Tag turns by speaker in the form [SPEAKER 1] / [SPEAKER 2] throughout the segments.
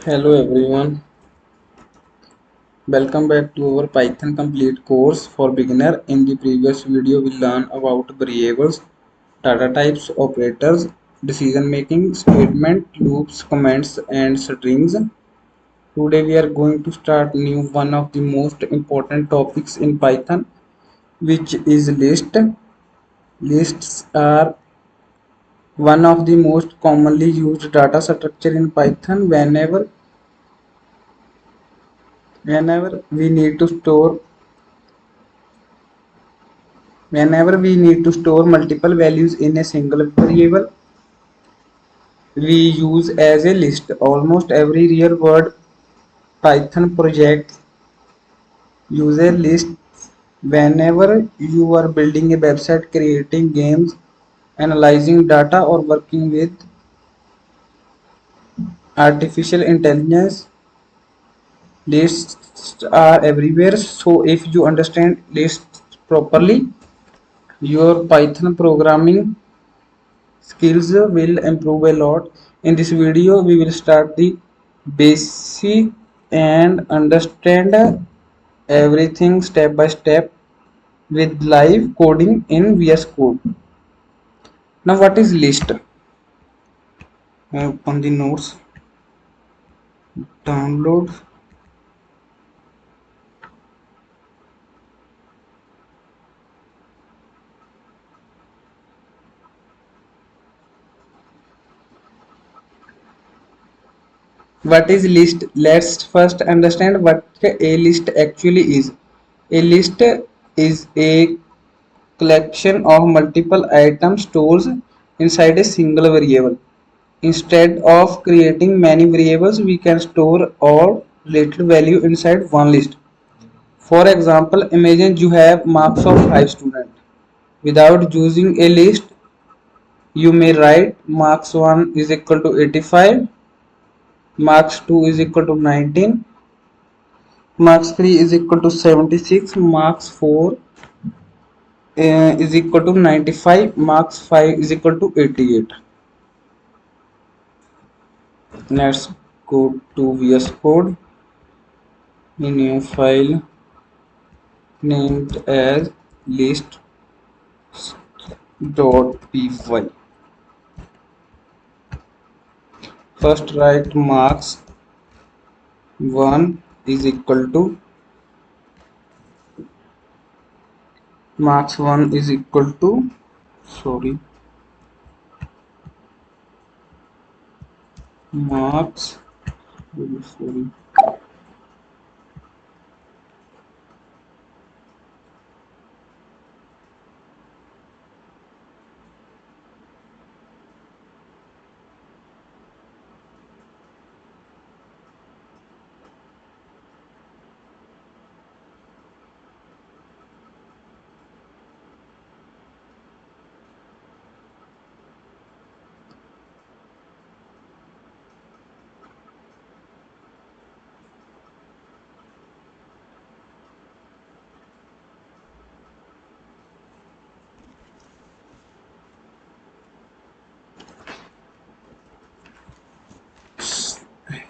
[SPEAKER 1] Hello everyone, welcome back to our Python complete course for beginner. In the previous video we learned about variables, data types, operators, decision making, statement, loops, comments and strings. Today we are going to start new one of the most important topics in Python, which is list. Lists are one of the most commonly used data structure in Python whenever we need to store Whenever we need to store multiple values in a single variable, we use as a list. Almost every real world Python project uses lists. Whenever you are building a website, creating games, analyzing data, or working with artificial intelligence, lists are everywhere. So if you understand lists properly, your Python programming skills will improve a lot. In this video we will start the basic and understand everything step by step with live coding in VS Code. Now what is list? On the notes, download. What is list? Let's first understand what a list actually is. A list is a collection of multiple items stored inside a single variable. Instead of creating many variables, we can store all little value inside one list. For example, imagine you have marks of 5 students. Without using a list, you may write marks 1 is equal to 85, marks 2 is equal to 19, marks 3 is equal to 76, marks 4 is equal to 95, marks 5 is equal to 88. Let's go to VS Code, a new file named as list.py. First write marks 1 is equal to marks 1 is equal to sorry marks sorry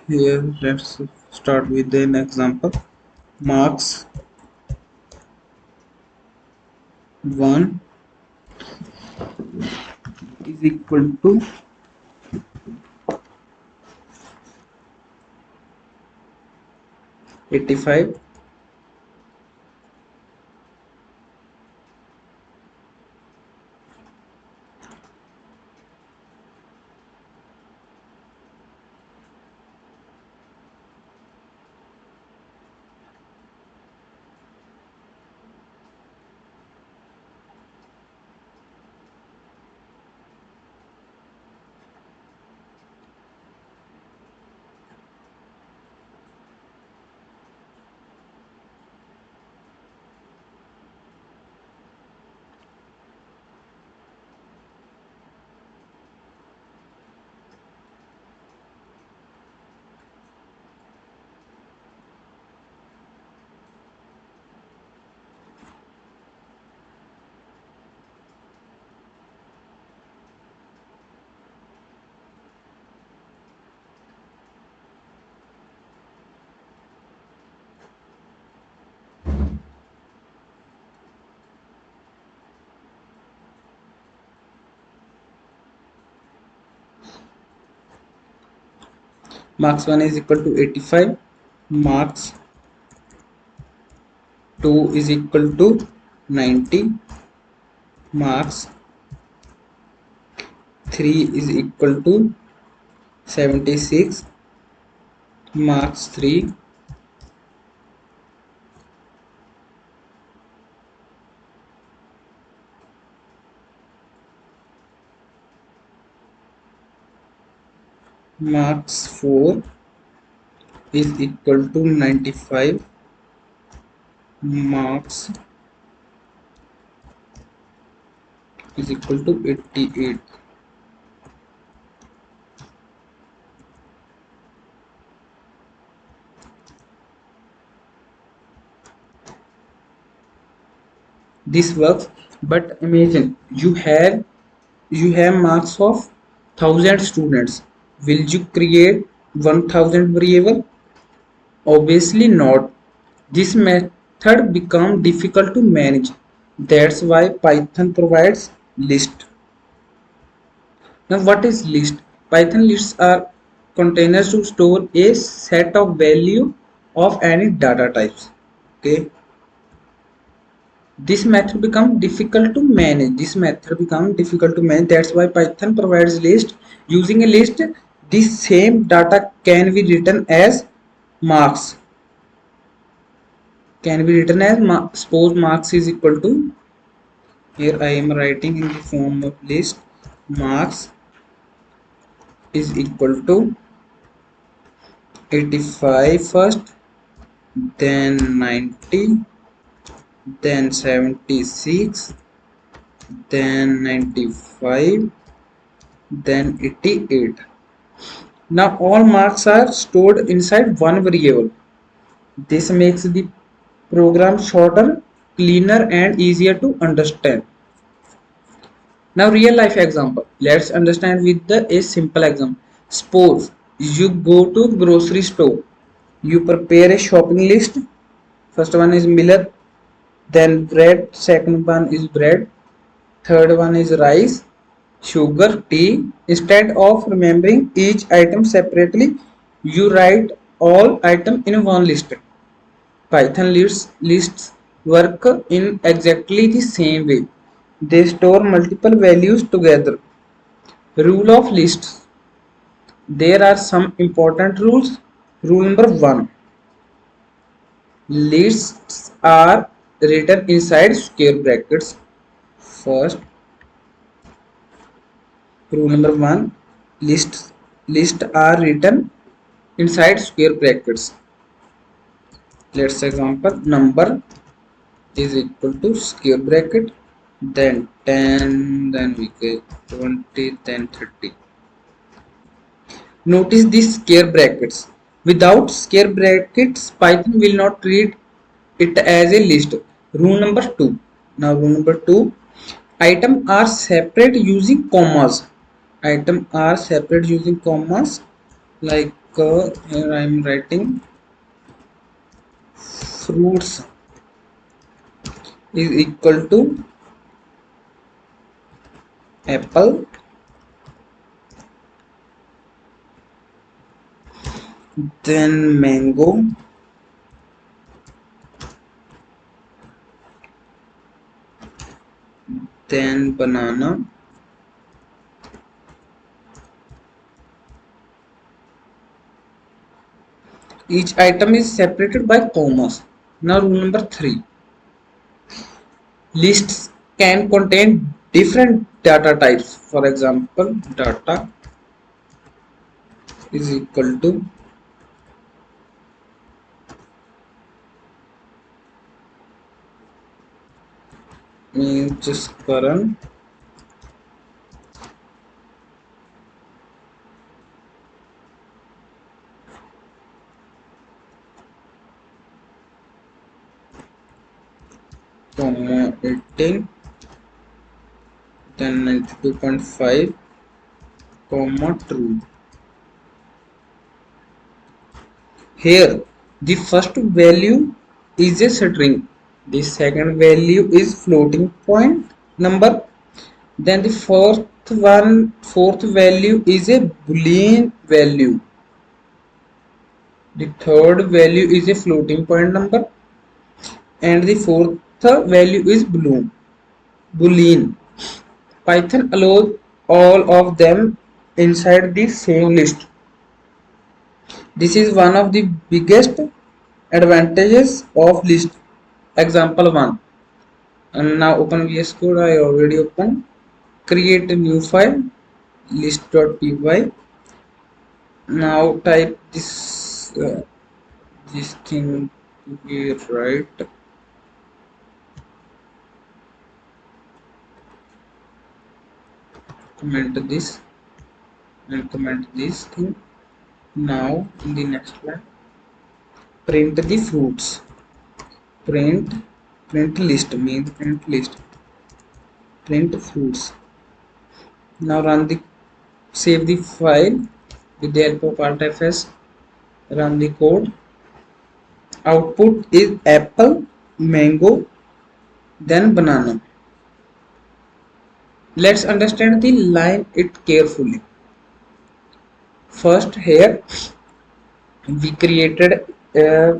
[SPEAKER 1] here let's start with an example. Marks 1 is equal to 85. Marks 1 is equal to 85, marks 2 is equal to 90, marks 3 is equal to 76, marks 3 marks 4 is equal to 95, marks is equal to 88. This works, but imagine you have marks of 1000 students. Will you create 1000 variable? Obviously not. This method become difficult to manage. That's why Python provides list. Now what is list? Python lists are containers to store a set of value of any data types. Okay. This method become difficult to manage. That's why Python provides list. Using a list, this same data can be written as marks. Suppose marks is equal to, here I am writing in the form of list, marks is equal to 85 first, then 90, then 76, then 95, then 88. Now all marks are stored inside one variable. This makes the program shorter, cleaner and easier to understand. Now real life example. Let's understand with a simple example. Suppose you go to grocery store. You prepare a shopping list. First one is milk, then bread, second one is bread, third one is rice, sugar, tea. Instead of remembering each item separately, you write all items in one list. Python lists work in exactly the same way. They store multiple values together. Rule of lists. There are some important rules. Rule number 1. Lists are written inside square brackets. First, rule number 1. Lists are written inside square brackets. Let's example, number is equal to square bracket, then 10, then we get 20, then 30. Notice these square brackets. Without square brackets, Python will not treat it as a list. Rule number 2. Now rule number 2. Items are separate using commas. Items are separate using commas. Like here I am writing fruits is equal to apple, then mango, then banana, each item is separated by commas. Now rule number 3. Lists can contain different data types. For example, data is equal to just current, comma 18, then 92.5, comma true. Here the first value is a string, the second value is floating point number, then the fourth value is a boolean value. The third value is a floating point number, and the fourth value is boolean. Python allows all of them inside the same list. This is one of the biggest advantages of list. Example 1. And now open VS Code. I already opened. Create a new file, list.py. Now type this thing here, right? Comment this and comment this thing. Now in the next line, print the fruits. Print print list means print list. Print fruits. Now save the file with the help of Alt+F. Run the code. Output is apple, mango, then banana. Let's understand the line it carefully. First, here we created a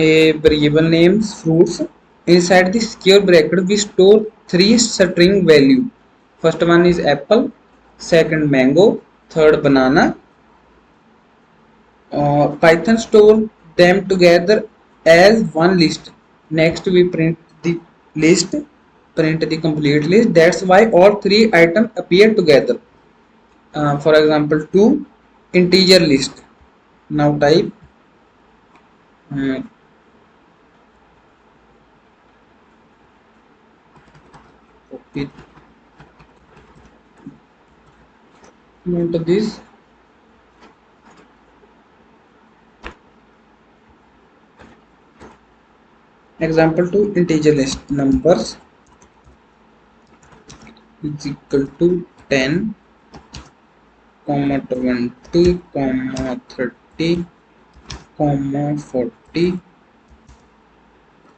[SPEAKER 1] variable names fruits. Inside the secure bracket, we store three string value. First one is apple, second mango, third banana. Python store them together as one list. Next, we print the list, print the complete list. That's why all three items appear together. For example, 2 integer list. Now type uh, copy into this. Example 2 integer list numbers is equal to 10, comma 20, comma 30, comma 40,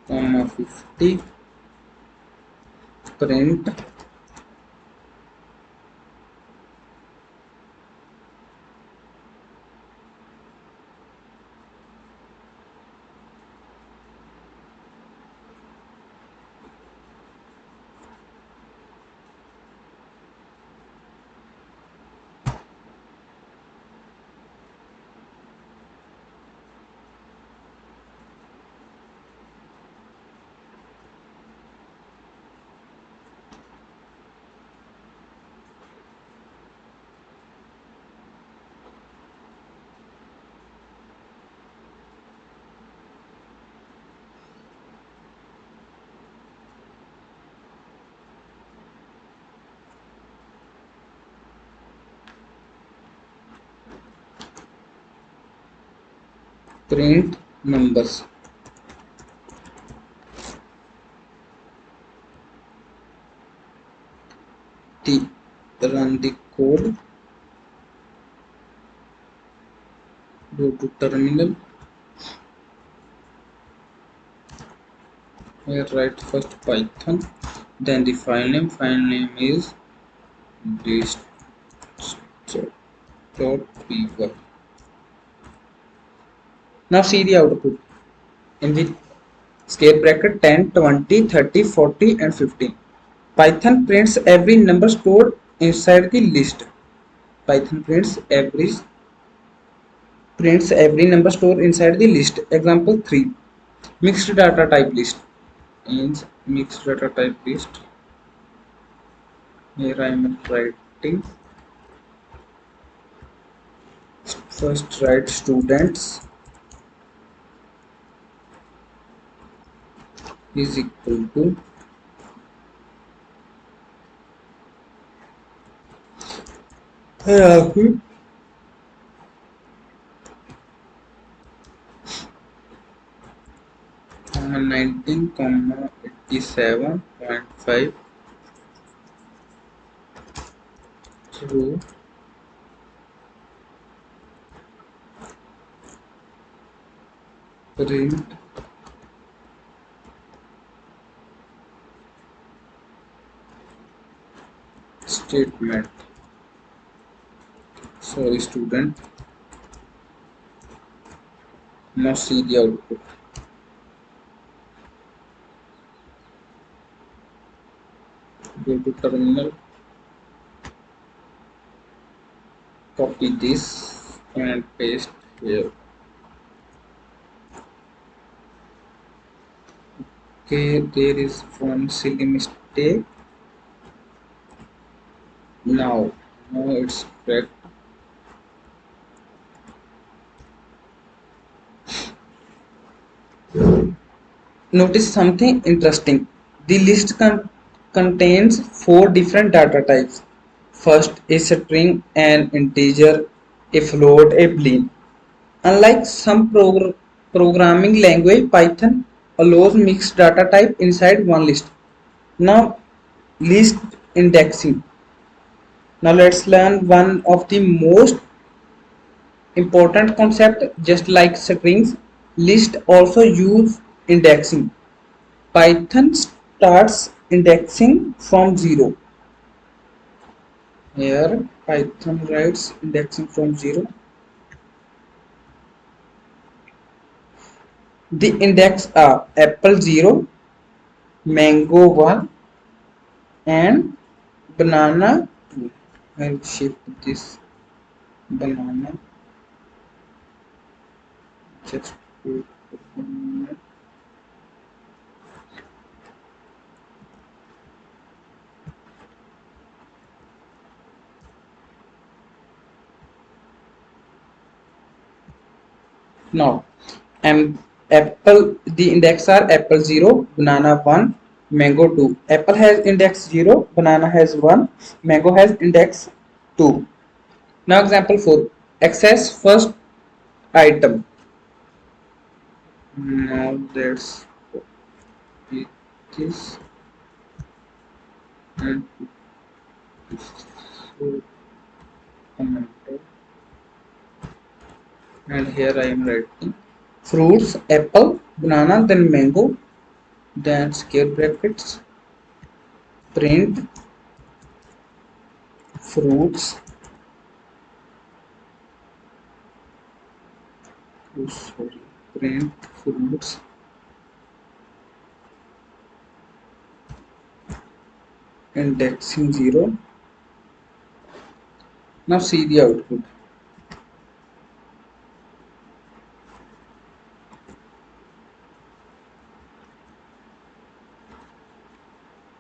[SPEAKER 1] comma 50. Print print numbers. Run the code. Go to terminal. Here write first Python, then the file name. File name is list.py. Now see the output. In the square bracket 10, 20, 30, 40 and 50. Python prints every number stored inside the list. Python prints every number stored inside the list. Example 3. Mixed data type list. Means mixed data type list. Here I am writing. First write students is equal to hierarchy 19,87.5 through print statement. Sorry student, Now see the output. Go to terminal, copy this and paste here. Okay, there is one silly mistake. Now it's correct. Notice something interesting. The list contains four different data types. First, a string, an integer, a float, a boolean. Unlike some programming language, Python allows mixed data type inside one list. Now, list indexing. Now let's learn one of the most important concept. Just like strings, list also use indexing. Python starts indexing from zero. Here Python writes indexing from zero. The index are apple 0, mango 1 and banana 2. I'll shift this banana just to now. And apple, the index are apple 0, banana 1, mango 2. Apple has index 0, banana has 1, mango has index 2. Now example 4. Access first item. Now let's copy this and tomato, and here I am writing fruits apple, banana, then mango, then square brackets, print fruits, oh, sorry, print fruits, indexing 0. Now see the output.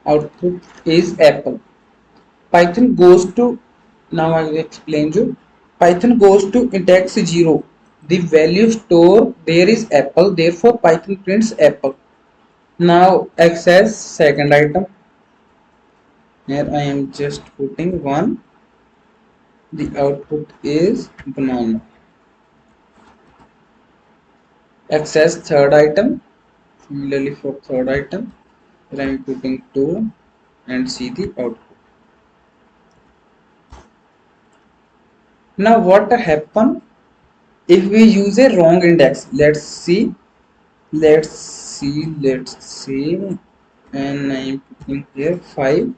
[SPEAKER 1] Output is apple. Python goes to, now I will explain you. Python goes to index 0. The value stored there is apple, therefore Python prints apple. Now access second item. Here I am just putting 1. The output is banana. Access third item. Similarly for third item, here I am putting 2 and see the output. Now what happen if we use a wrong index? Let's see, and I am putting here 5.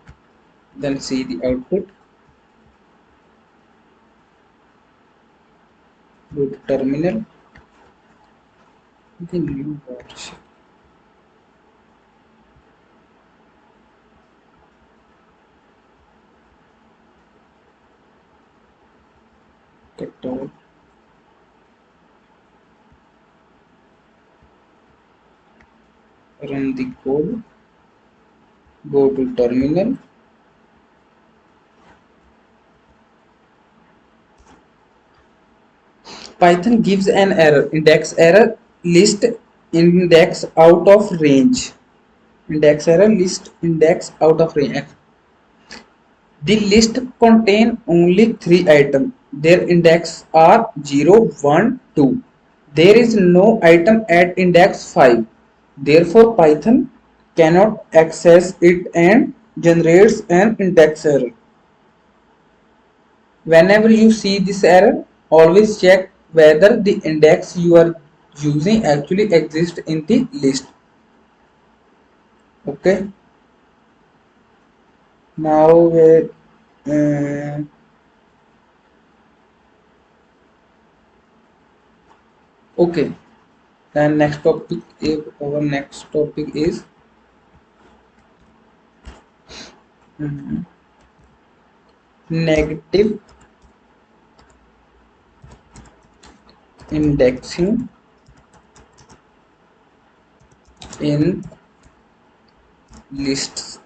[SPEAKER 1] Then see the output. Go to terminal. The new version. Cut out. Run the code. Go to terminal. Python gives an error. Index error, list index out of range. Index error, list index out of range. The list contain only 3 items. Their index are 0, 1, 2. There is no item at index 5. Therefore, Python cannot access it and generates an index error. Whenever you see this error, always check whether the index you are using actually exists in the list. Okay. Now, uh, okay. Then next topic is mhm, negative indexing in lists.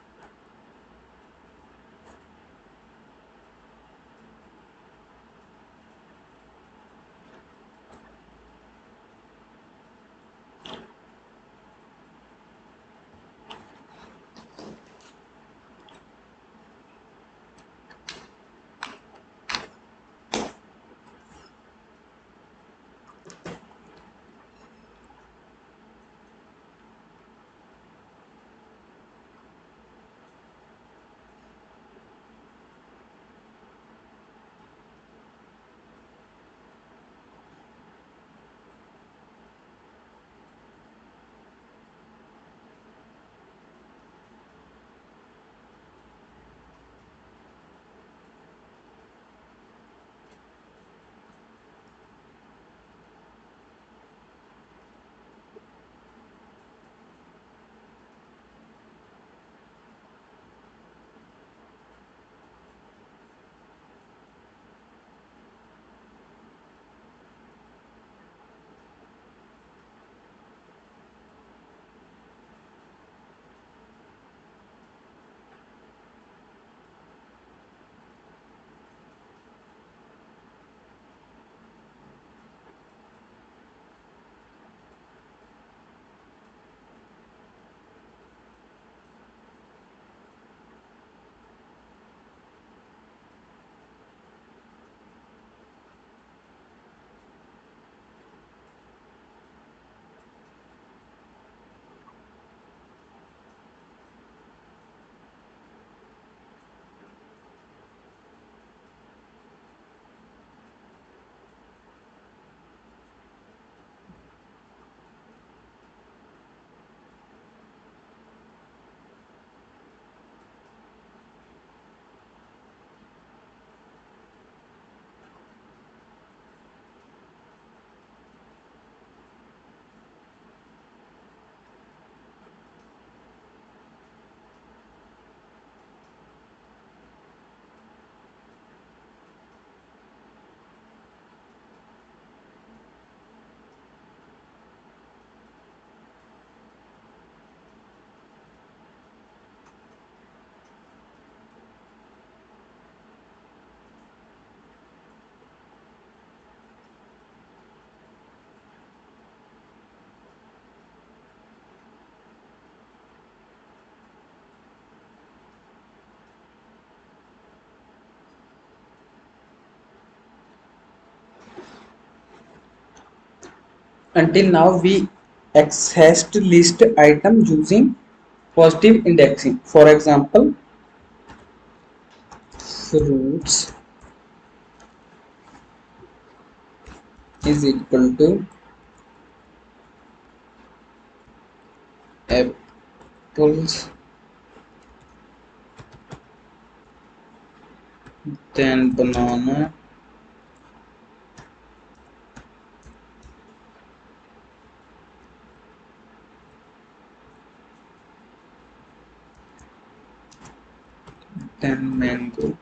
[SPEAKER 1] Until now, we accessed list item using positive indexing. For example, fruits is equal to apples, then banana, then mango.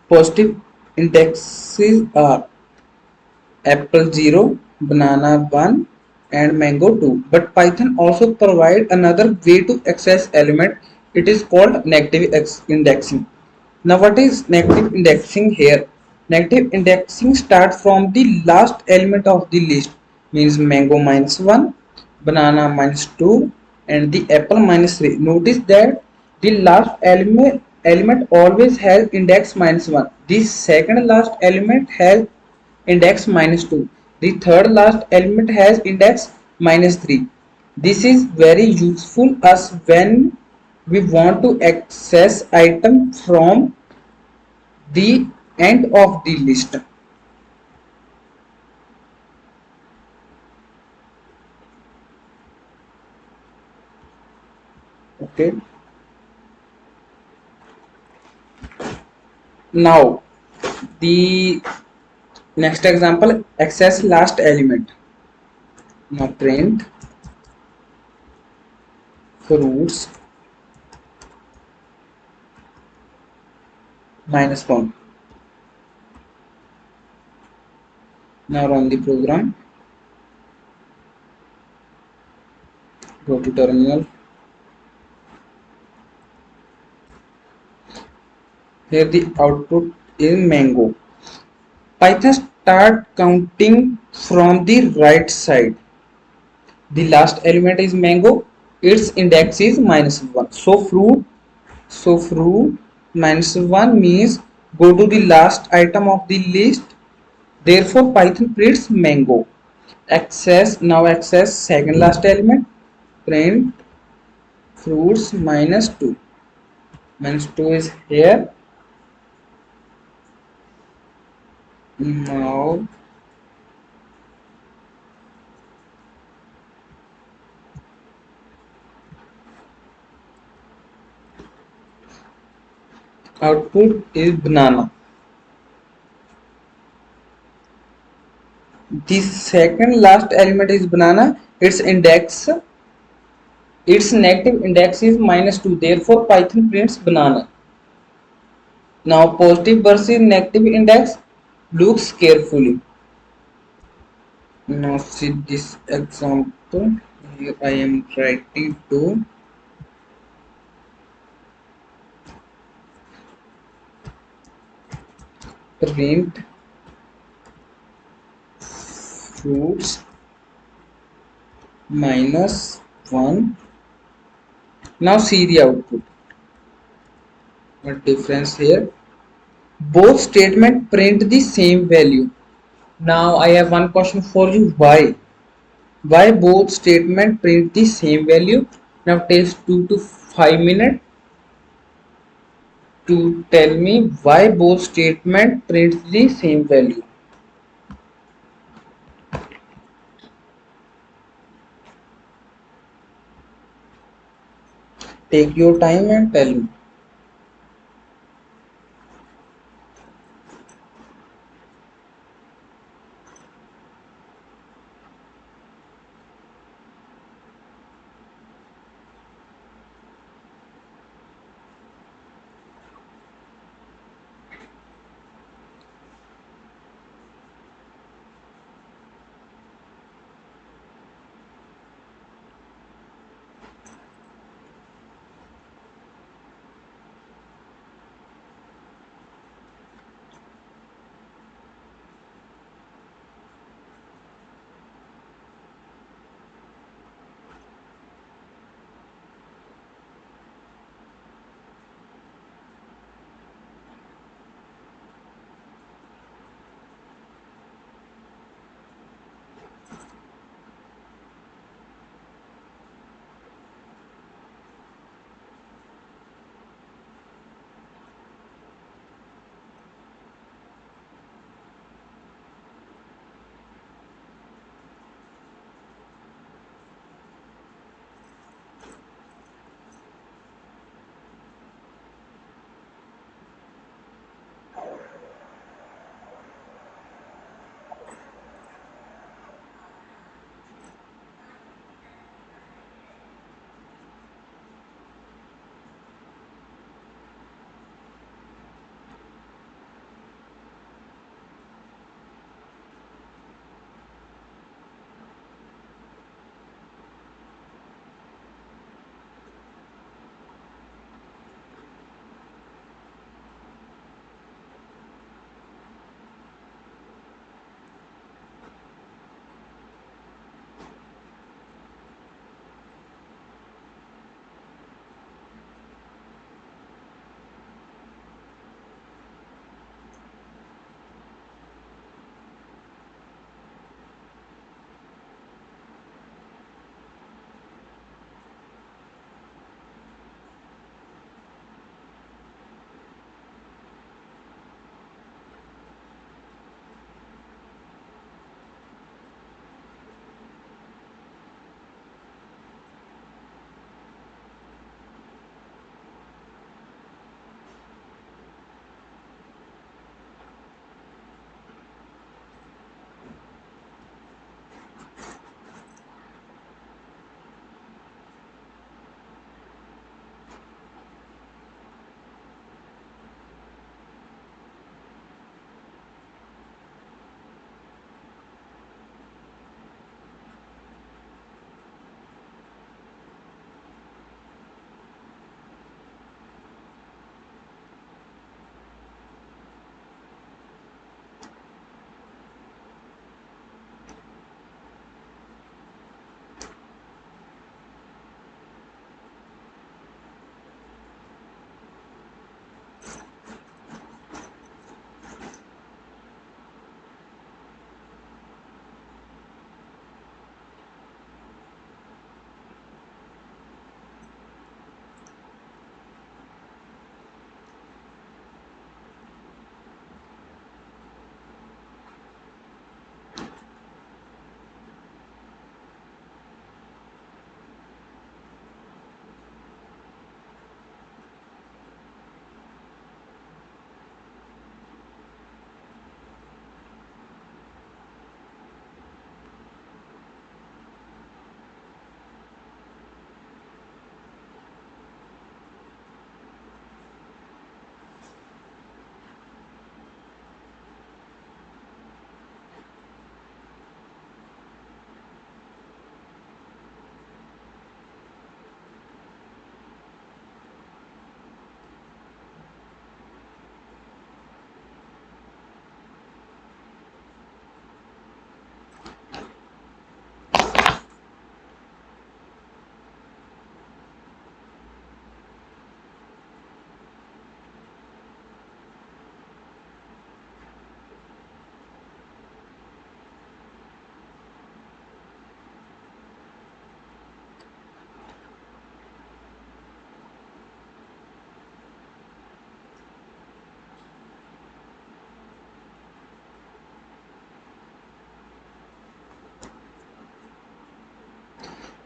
[SPEAKER 1] Positive indexes are apple 0, banana 1, and mango 2. But Python also provide another way to access element. It is called negative indexing. Now what is negative indexing here? Negative indexing starts from the last element of the list, means mango minus 1, banana minus 2, and the apple minus 3. Notice that the last element always has index minus 1. The second last element has index minus 2. The third last element has index minus 3. This is very useful as when we want to access item from the end of the list. Okay. Now the next example, access last element. Now print fruits minus 1. Now run the program. Go to terminal. Here the output is mango. Python start counting from the right side. The last element is mango. Its index is minus 1. So fruit minus 1 means go to the last item of the list. Therefore Python prints mango. Access second last element. Print fruits minus 2. Minus 2 is here. Now output is banana. The second last element is banana. Its negative index is minus 2. Therefore Python prints banana. Now positive versus negative index. Looks carefully. Now see this example. Here I am writing to print fruits minus 1. Now see the output. What difference here? Both statement print the same value. Now I have one question for you. Why both statement print the same value? Now takes 2 to 5 minutes to tell me why both statement print the same value. Take your time and tell me.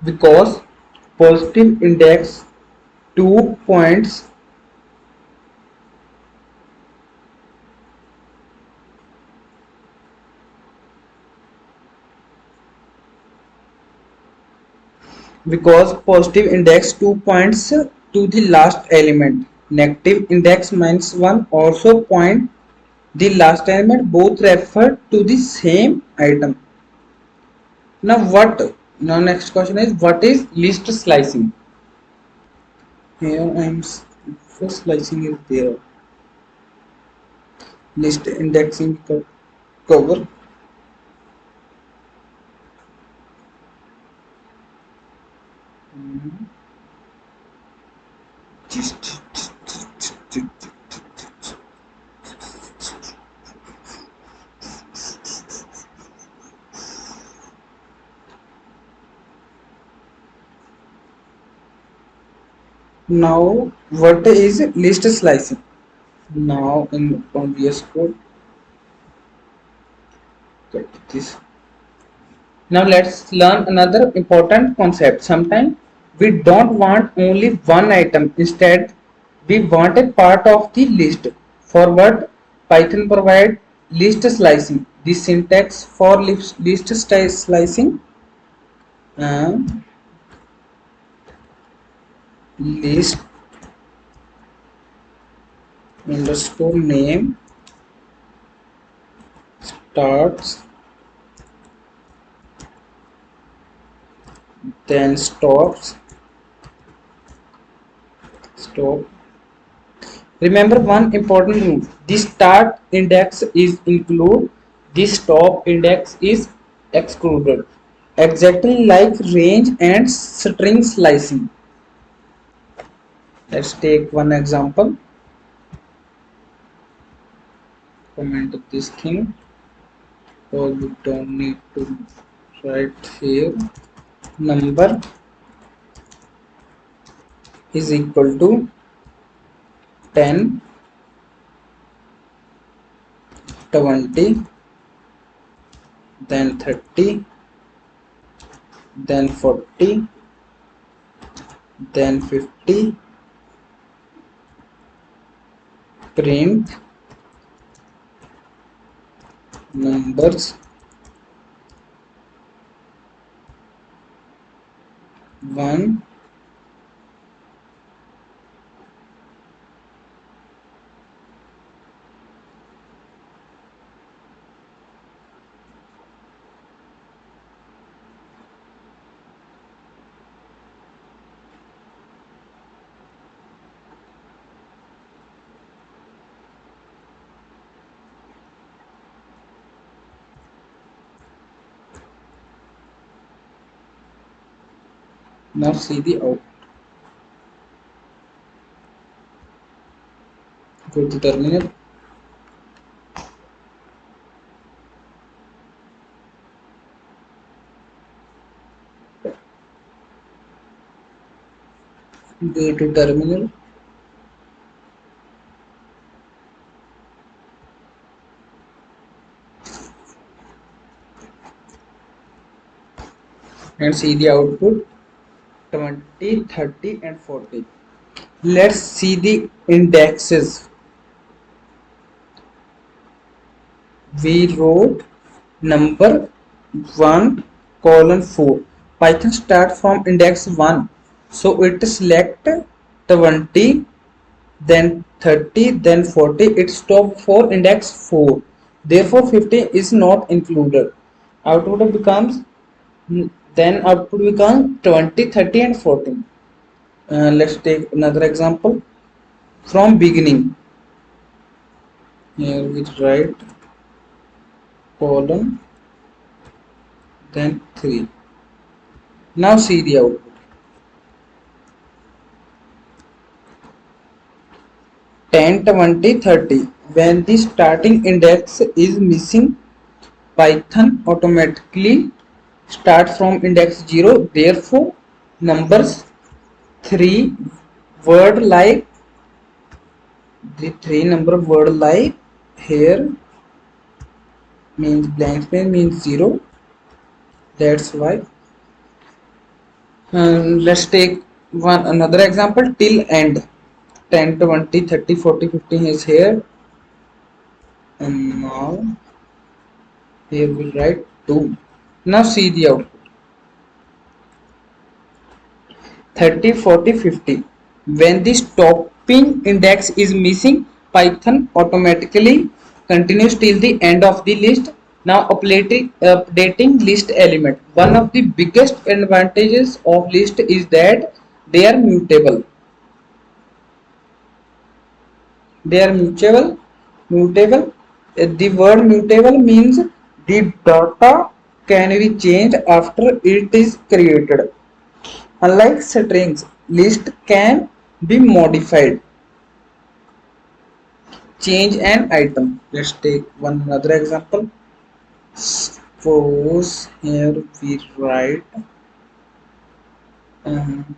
[SPEAKER 1] because positive index 2 points because positive index 2 points to the last element. Negative index minus 1 also point the last element. Both refer to the same item. Now next question is, what is list slicing? Here I am first slicing is there. List indexing cover. Now what is list slicing? Now in on VS Code, get this. Now let's learn another important concept. Sometimes we don't want only one item. Instead, we want a part of the list. For what Python provide list slicing. The syntax for list slicing, uh, list underscore name starts, then stop. Remember one important rule. The start index is included, the stop index is excluded. Exactly like range and string slicing. Let's take one example. Comment this thing, or we don't need to write here. Number is equal to 10, 20, then 30, then 40, then 50. Print numbers 1. Now see the out. Go to terminal. Go to terminal. And see the output 20, 30 and 40. Let's see the indexes. We wrote number 1 colon 4. Python start from index 1. So it select 20, then 30, then 40. It stop for index 4. Therefore 50 is not included. Output becomes then output becomes 20, 30 and 14. Let's take another example from beginning. Here we write colon, then 3. Now see the output. 10, 20, 30. When the starting index is missing, Python automatically start from index 0. Therefore, numbers 3 word like the 3 number word like here means blank space means 0. That's why Let's take one another example till end. 10, 20, 30, 40, 50 is here, and now here we write 2. Now see the output. 30, 40, 50. When the stopping index is missing, Python automatically continues till the end of the list. Now updating list element. One of the biggest advantages of list is that they are mutable. They are mutable. The word mutable means the data can be changed after it is created. Unlike strings, list can be modified. Change an item. Let's take one another example. Suppose here we write um,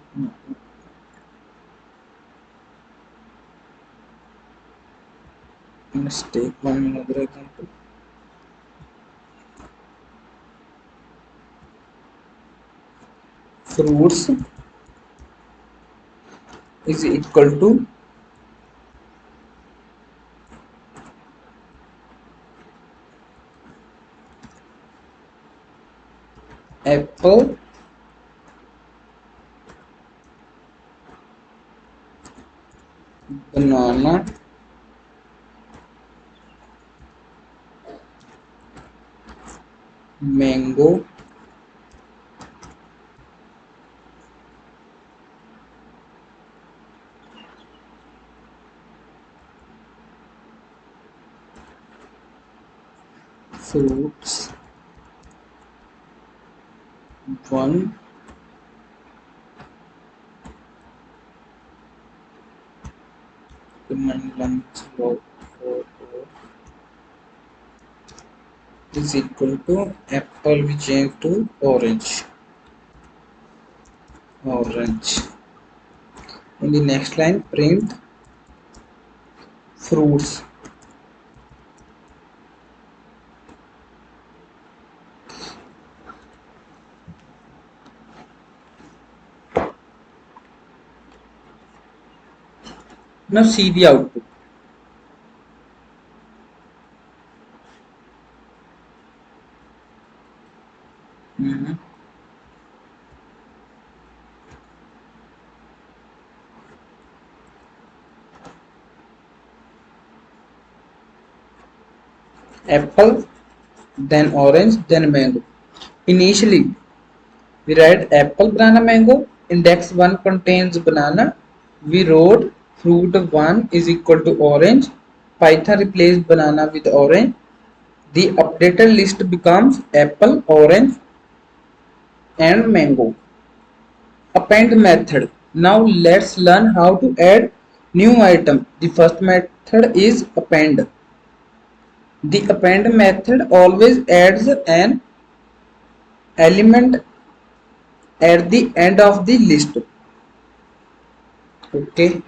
[SPEAKER 1] let's take one another example. Fruits is equal to apple, banana, mango, fruits, one, command lunch log 4 is equal to apple we change to orange. In the next line print fruits. Now see the output. Mhm. Apple, then orange, then mango. Initially, we write apple, banana, mango. Index 1 contains banana. We wrote fruit 1 is equal to orange. Python replaced banana with orange. The updated list becomes apple, orange, and mango. Append method. Now let's learn how to add new item. The first method is append. The append method always adds an element at the end of the list. Okay,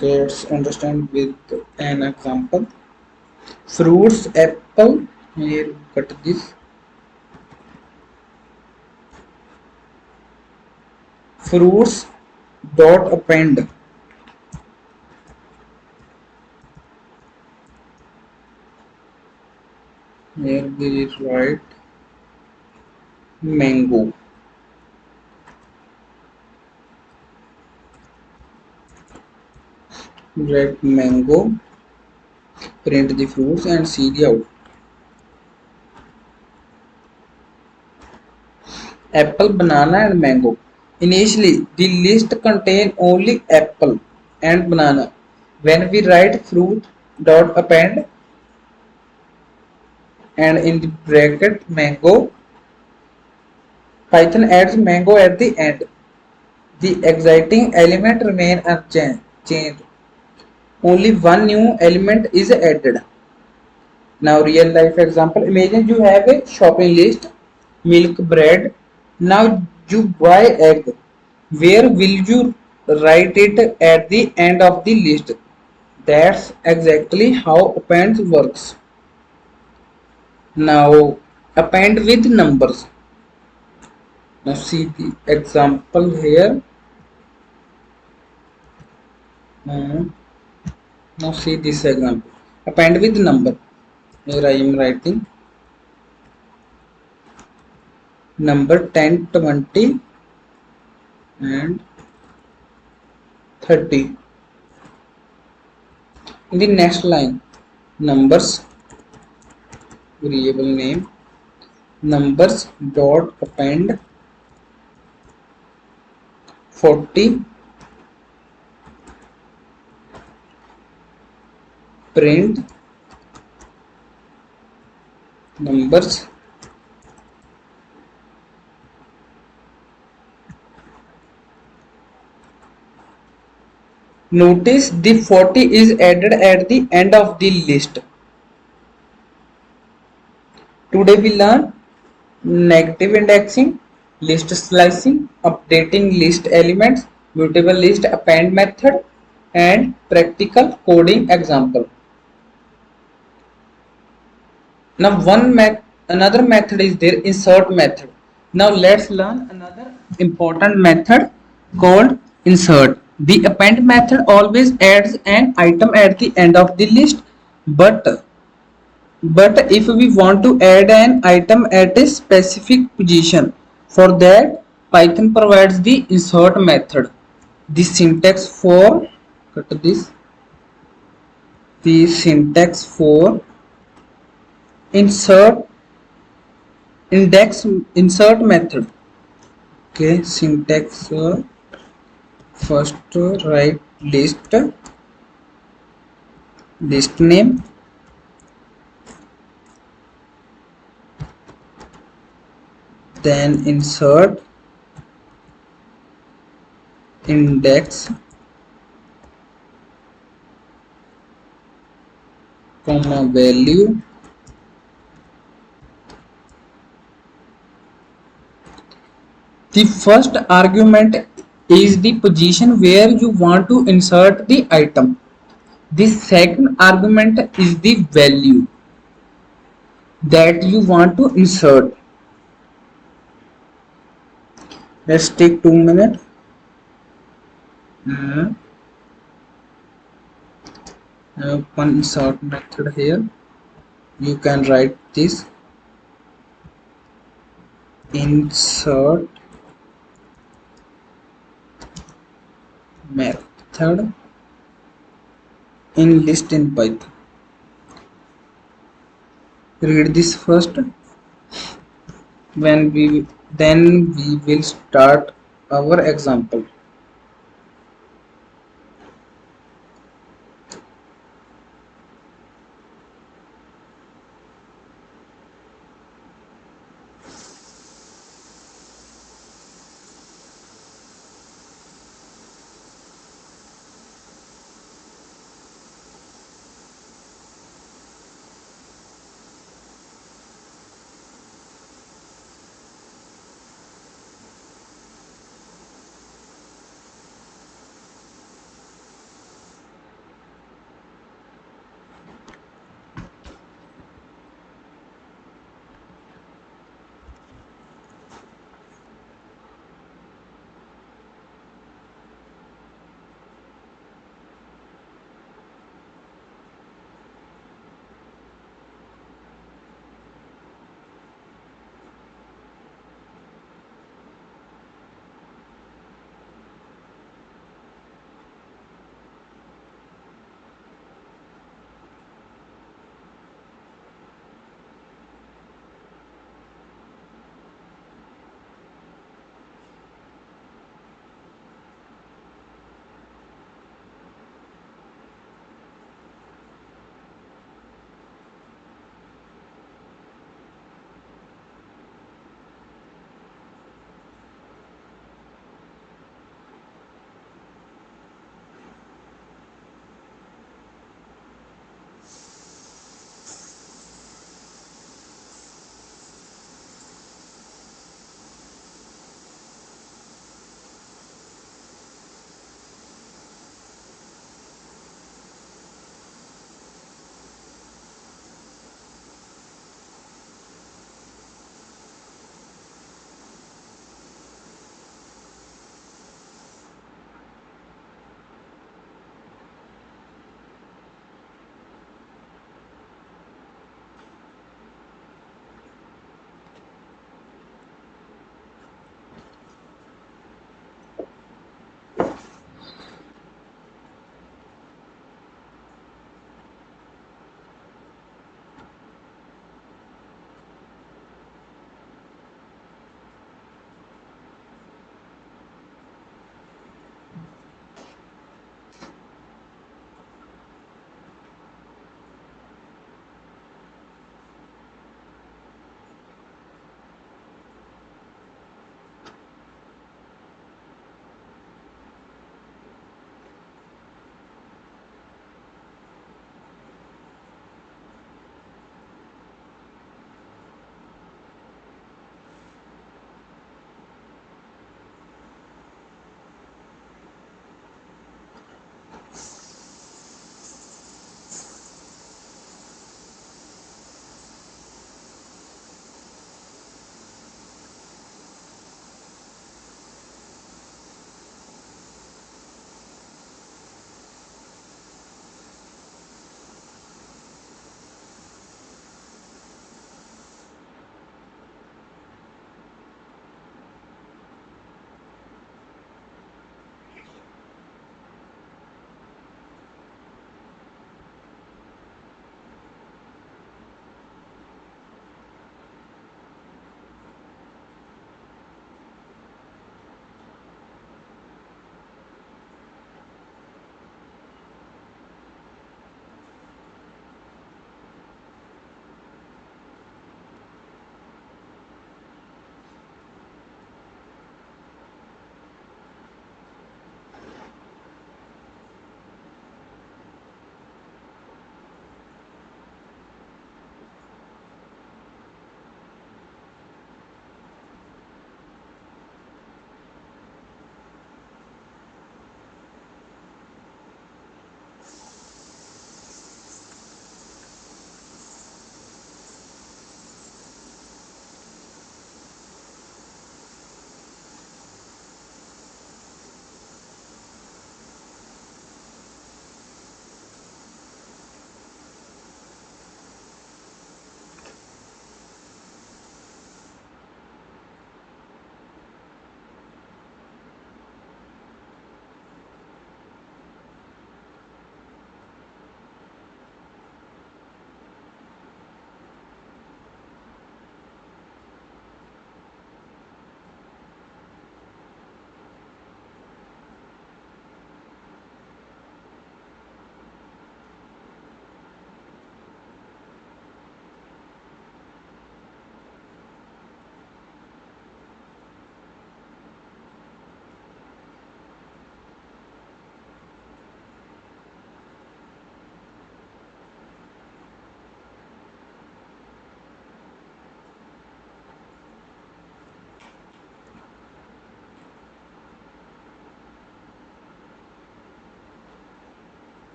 [SPEAKER 1] let's understand with an example. Fruits apple. Here cut this. Fruits dot append. Here we write mango. Write mango. Print the fruits and see the output. Apple, banana and mango. Initially, the list contained only apple and banana. When we write fruit dot append and in the bracket mango, Python adds mango at the end. The exciting element remain unchanged. Only one new element is added. Now real life example. Imagine you have a shopping list, milk, bread. Now you buy egg. Where will you write it at the end of the list? That's exactly how append works. Now append with numbers. Now see the example here. Uh, Now see this example. Append with number. Here I am writing number 10, 20 and 30. In the next line, numbers variable name numbers dot append 40 print numbers. Notice the 40 is added at the end of the list. Today we learn negative indexing, list slicing, updating list elements, mutable list append method, and practical coding example. Now another method is there, insert method. Now let's learn another important method called insert. The append method always adds an item at the end of the list, but if we want to add an item at a specific position, for that Python provides the insert method. The syntax for cut this the syntax for insert index insert method. Okay, syntax first write list name, then insert index comma value. The first argument is the position where you want to insert the item. The second argument is the value that you want to insert. Let's take 2 minutes. I have one insert method here. You can write this insert method in list in Python. Read this first. Then we will start our example.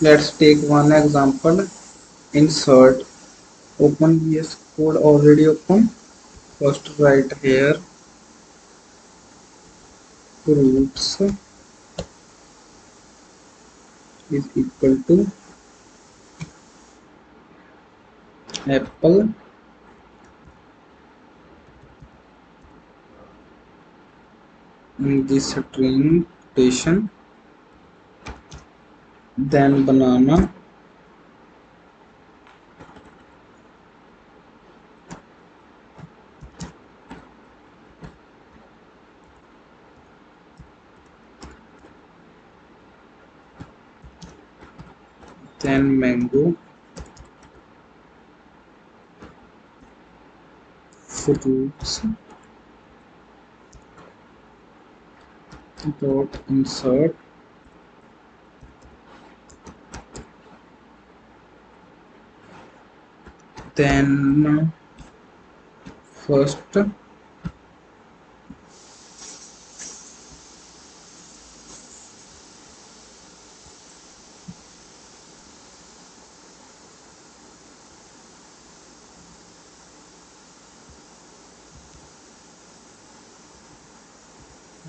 [SPEAKER 1] Let's take one example. Insert. Open VS Code already open. First write here fruits is equal to apple in this string station, then banana, then mango, fruits dot insert, then first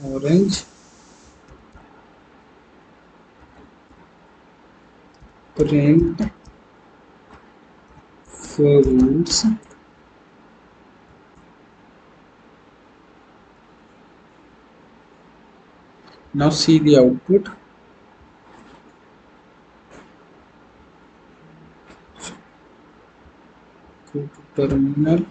[SPEAKER 1] orange, print fruits. Now see the output. Go to terminal.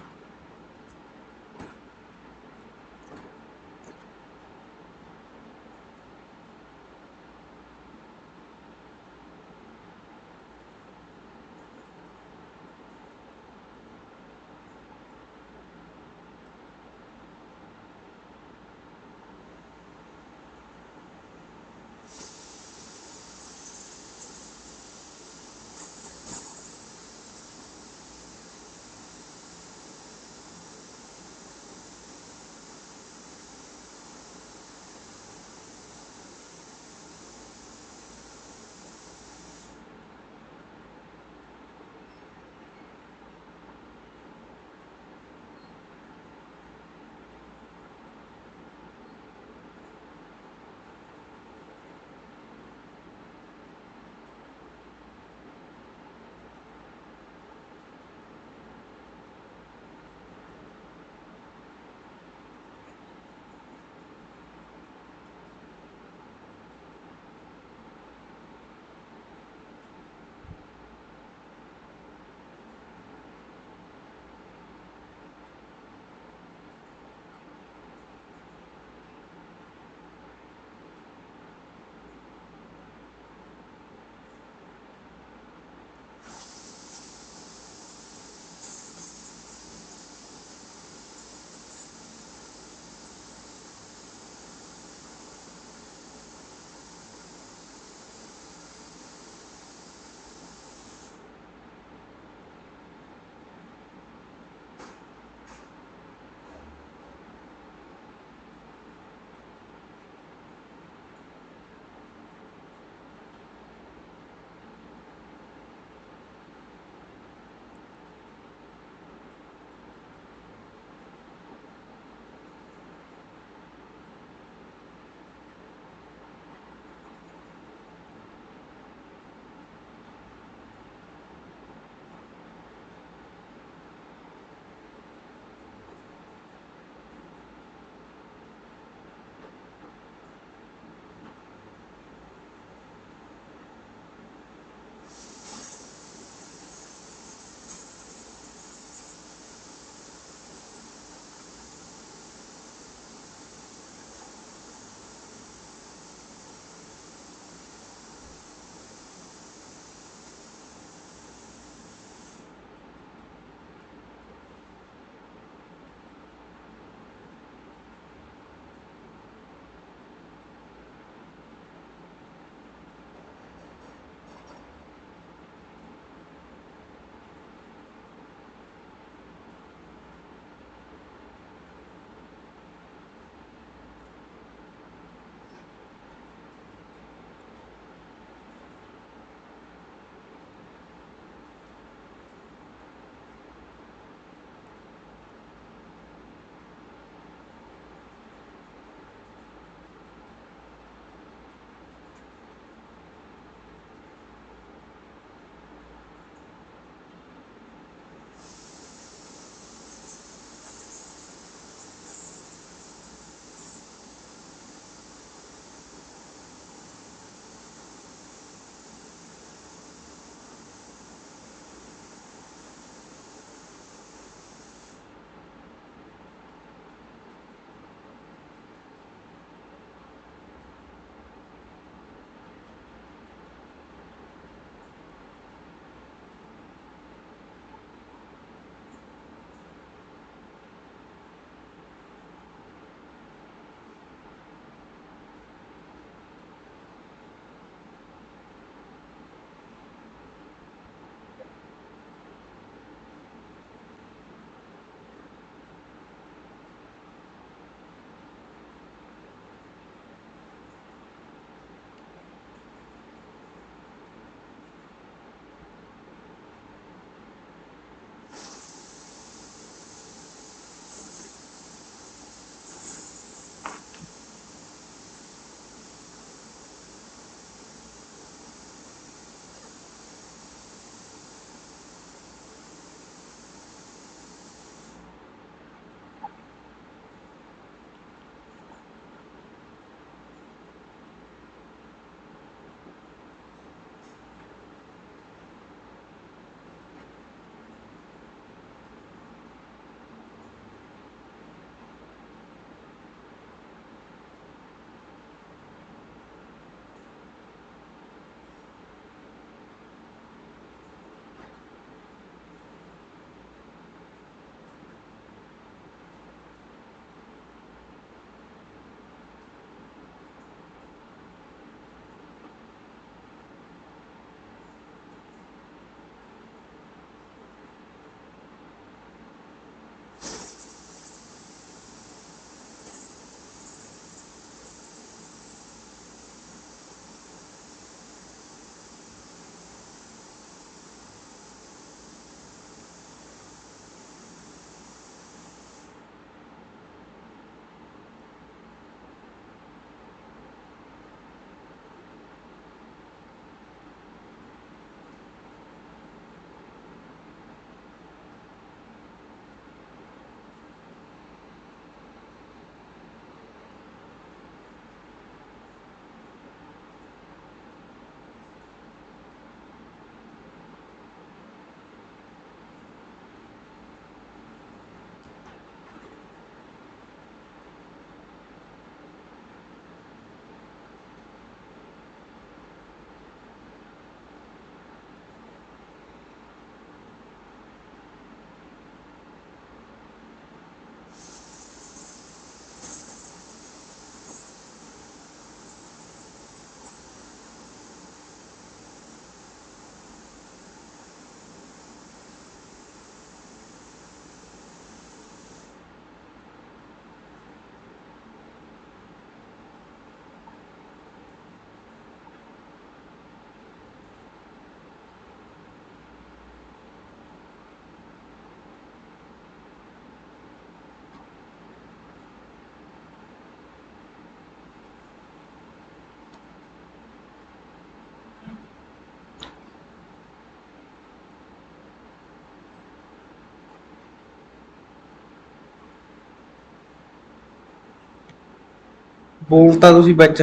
[SPEAKER 1] ਬੋਲਤਾ ਤੁਸੀਂ ਵਿੱਚ।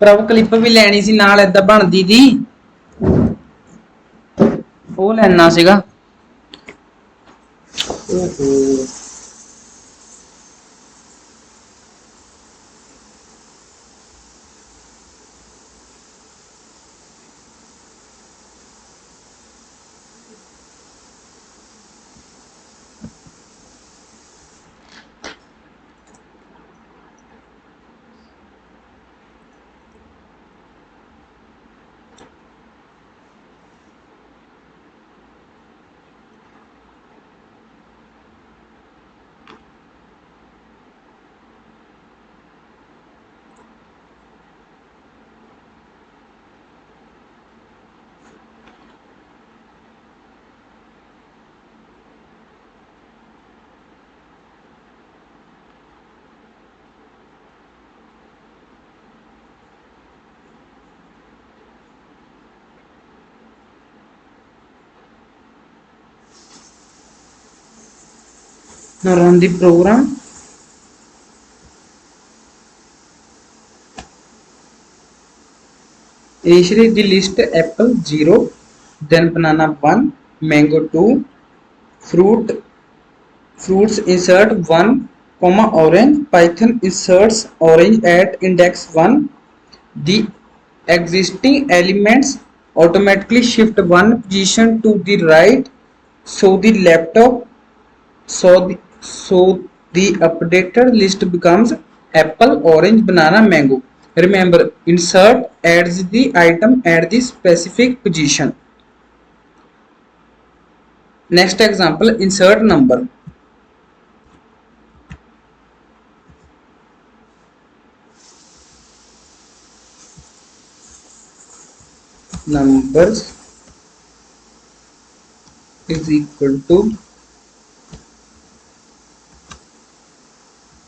[SPEAKER 1] ਪ੍ਰਭ clip ਵੀ ਲੈਣੀ ਸੀ ਨਾਲ, ਏਦਾਂ ਬਣਦੀ ਦੀ ਉਹ ਲੈਣਾ ਸੀਗਾ। ਓਹੋ। Now run the program. Initially the list apple 0, then banana 1, mango 2, fruits insert 1, comma orange. Python inserts orange at index 1. The existing elements automatically shift one position to the right, so the laptop so the updated list becomes apple, orange, banana, mango. Remember, insert adds the item at the specific position. Next example, insert number. Numbers is equal to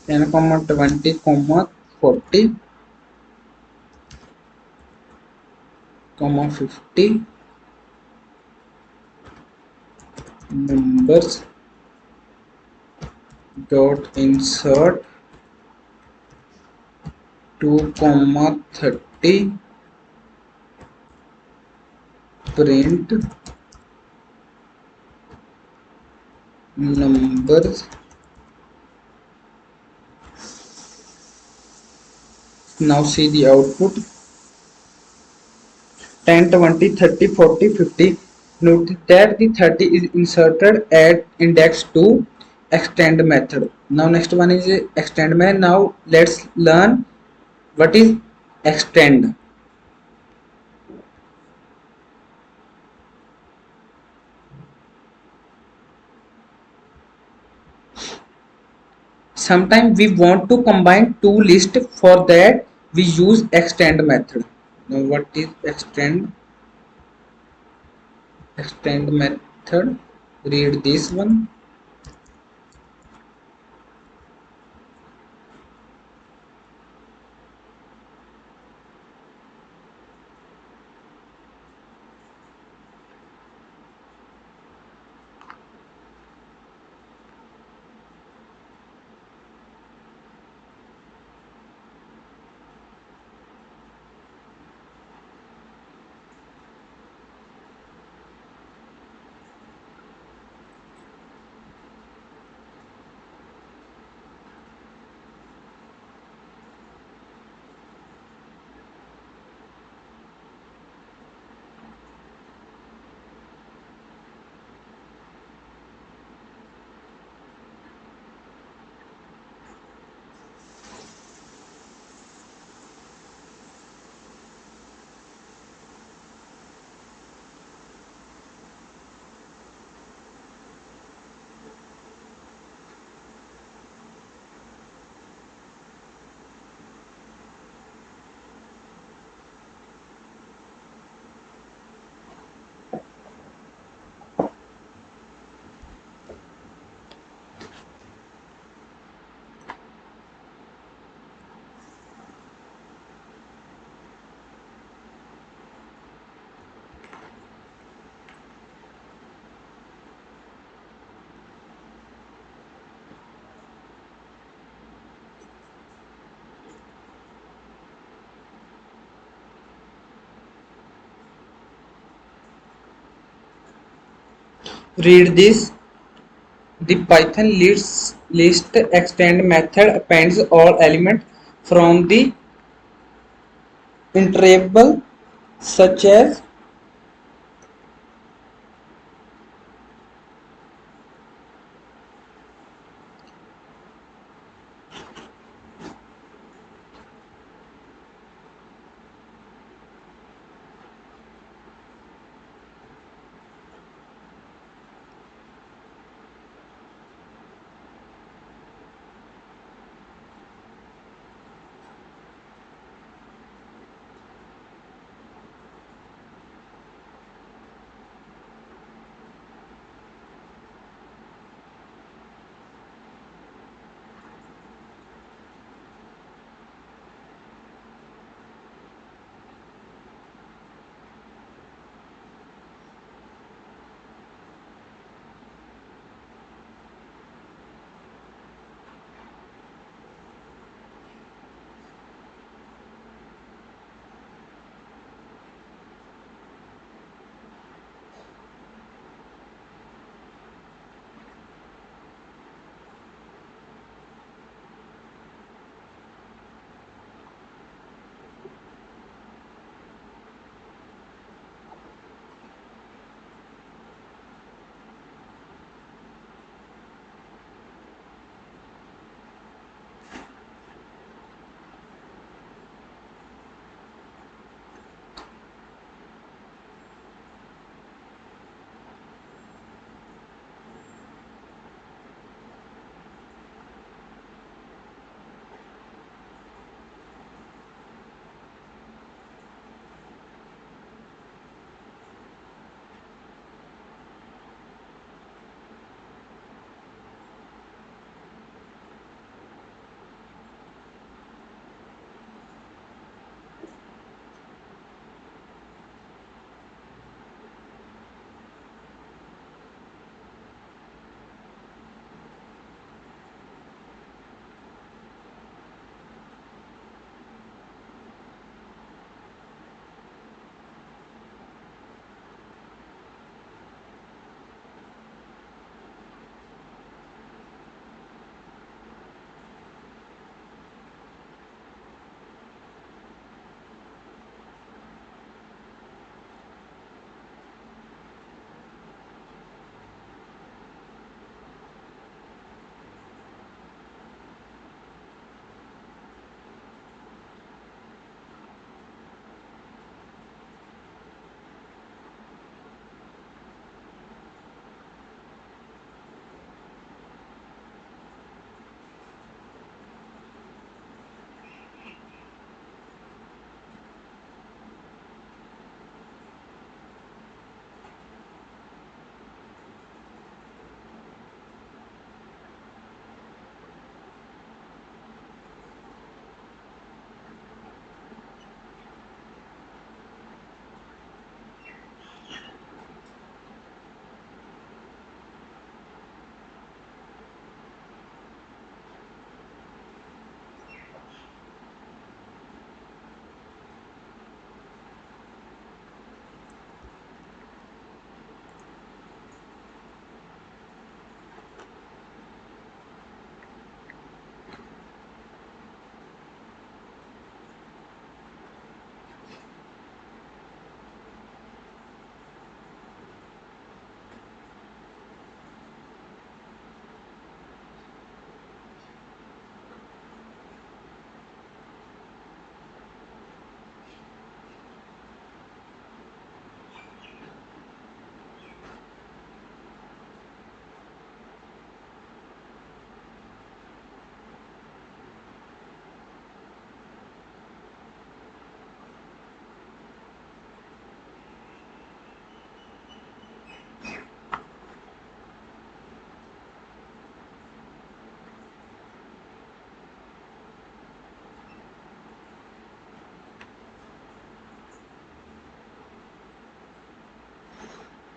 [SPEAKER 1] 10, 20, 40, 50. Numbers dot insert 2, 30, print numbers. Now see the output. 10, 20, 30, 40, 50. Note that the 30 is inserted at index 2 extend method. Now next one is extend method. Now let's learn what is extend. Sometimes we want to combine two lists, for that we use extend method. Now what is extend? Extend method, read this one. Read this. The Python list extend method appends all elements from the iterable such as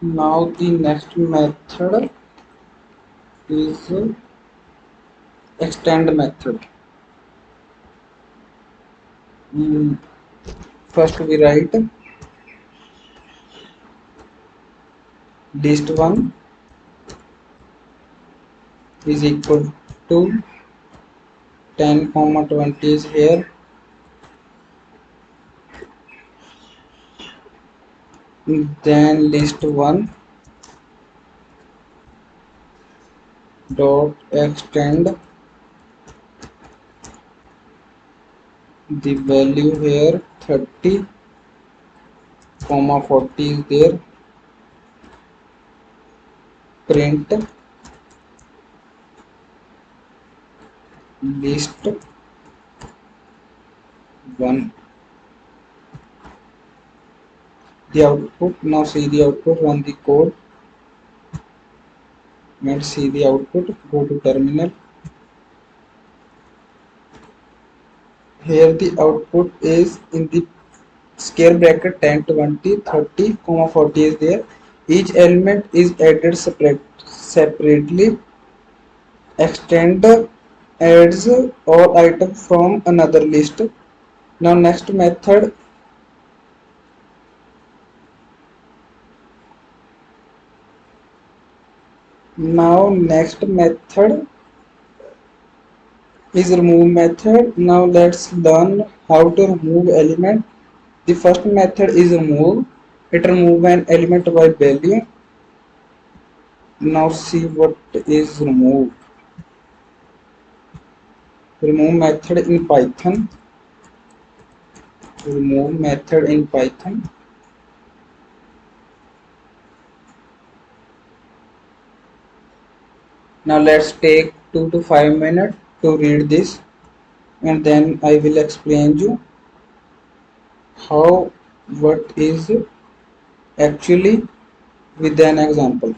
[SPEAKER 1] now the next method is extend method. Mm, First we write list one is equal to 10 comma 20 is here, then list 1 dot extend the value here 30 comma 40 is there, print list 1. The output, now see the output, run the code and see the output. Go to terminal. Here the output is in the square bracket 10 20 30 comma 40 is there. Each element is added separately. Extend adds all items from another list. Now next method, is remove method. Now let's learn how to remove element. The first method is remove. It remove an element by value. Now see what is remove. Remove method in Python. Remove method in Python. Now let's take 2 to 5 minutes to read this, and then I will explain you how what is actually with an example.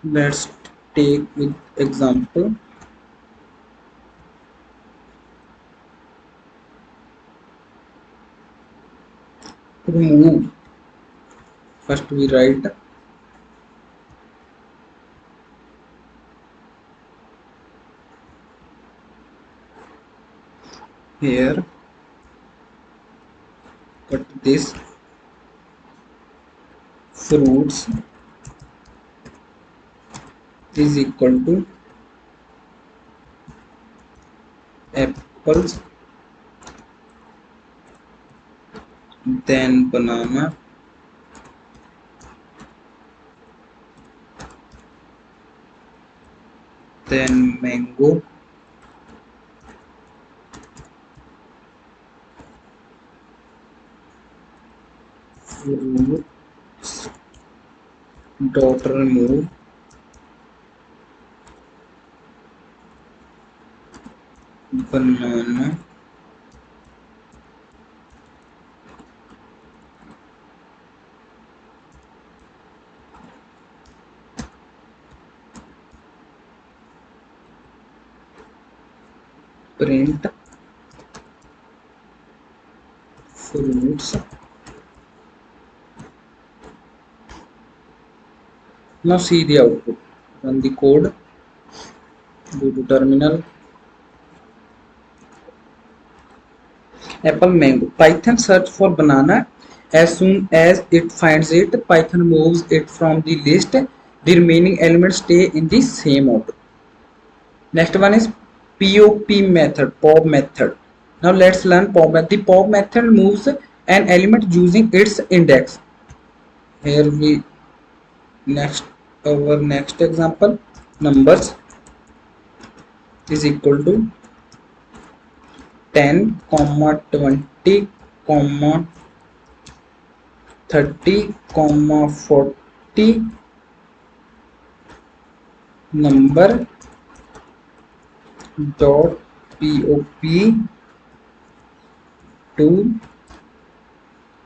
[SPEAKER 1] Let's take with example remove. First we write here, cut this, fruits is equal to apples, then banana, then mango, fruit dot remove, banana, print fruits. Now see the output. Run the code, go to terminal. Apple, mango. Python search for banana. As soon as it finds it, Python moves it from the list. The remaining elements stay in the same order. Next one is POP method, POP method. Now let's learn POP method. The POP method moves an element using its index. Here we next our next example, numbers is equal to 10 comma 20 comma 30 comma 40 number dot pop to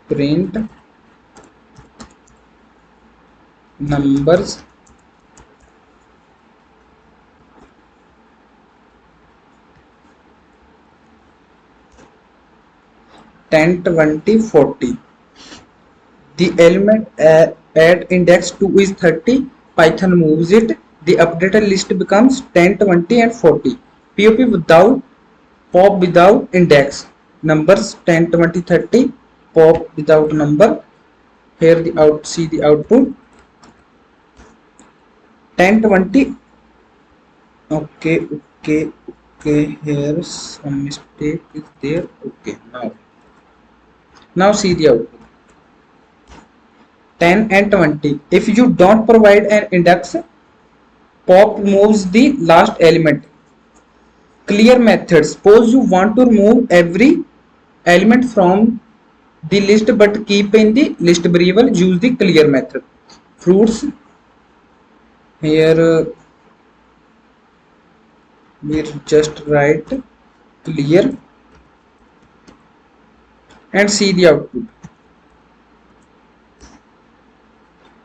[SPEAKER 1] print numbers 10 20 40. The element at index 2 is 30. Python moves it. The updated list becomes 10 20 and 40. Pop without pop without index numbers 10 20 30. Pop without number. Here the out see the output 10 20. Okay, here some mistake is there. Okay, now see the output 10 and 20. If you don't provide an index, pop moves the last element. Clear method. Suppose you want to remove every element from the list but keep in the list variable, use the clear method. Fruits, here we just write clear and see the output.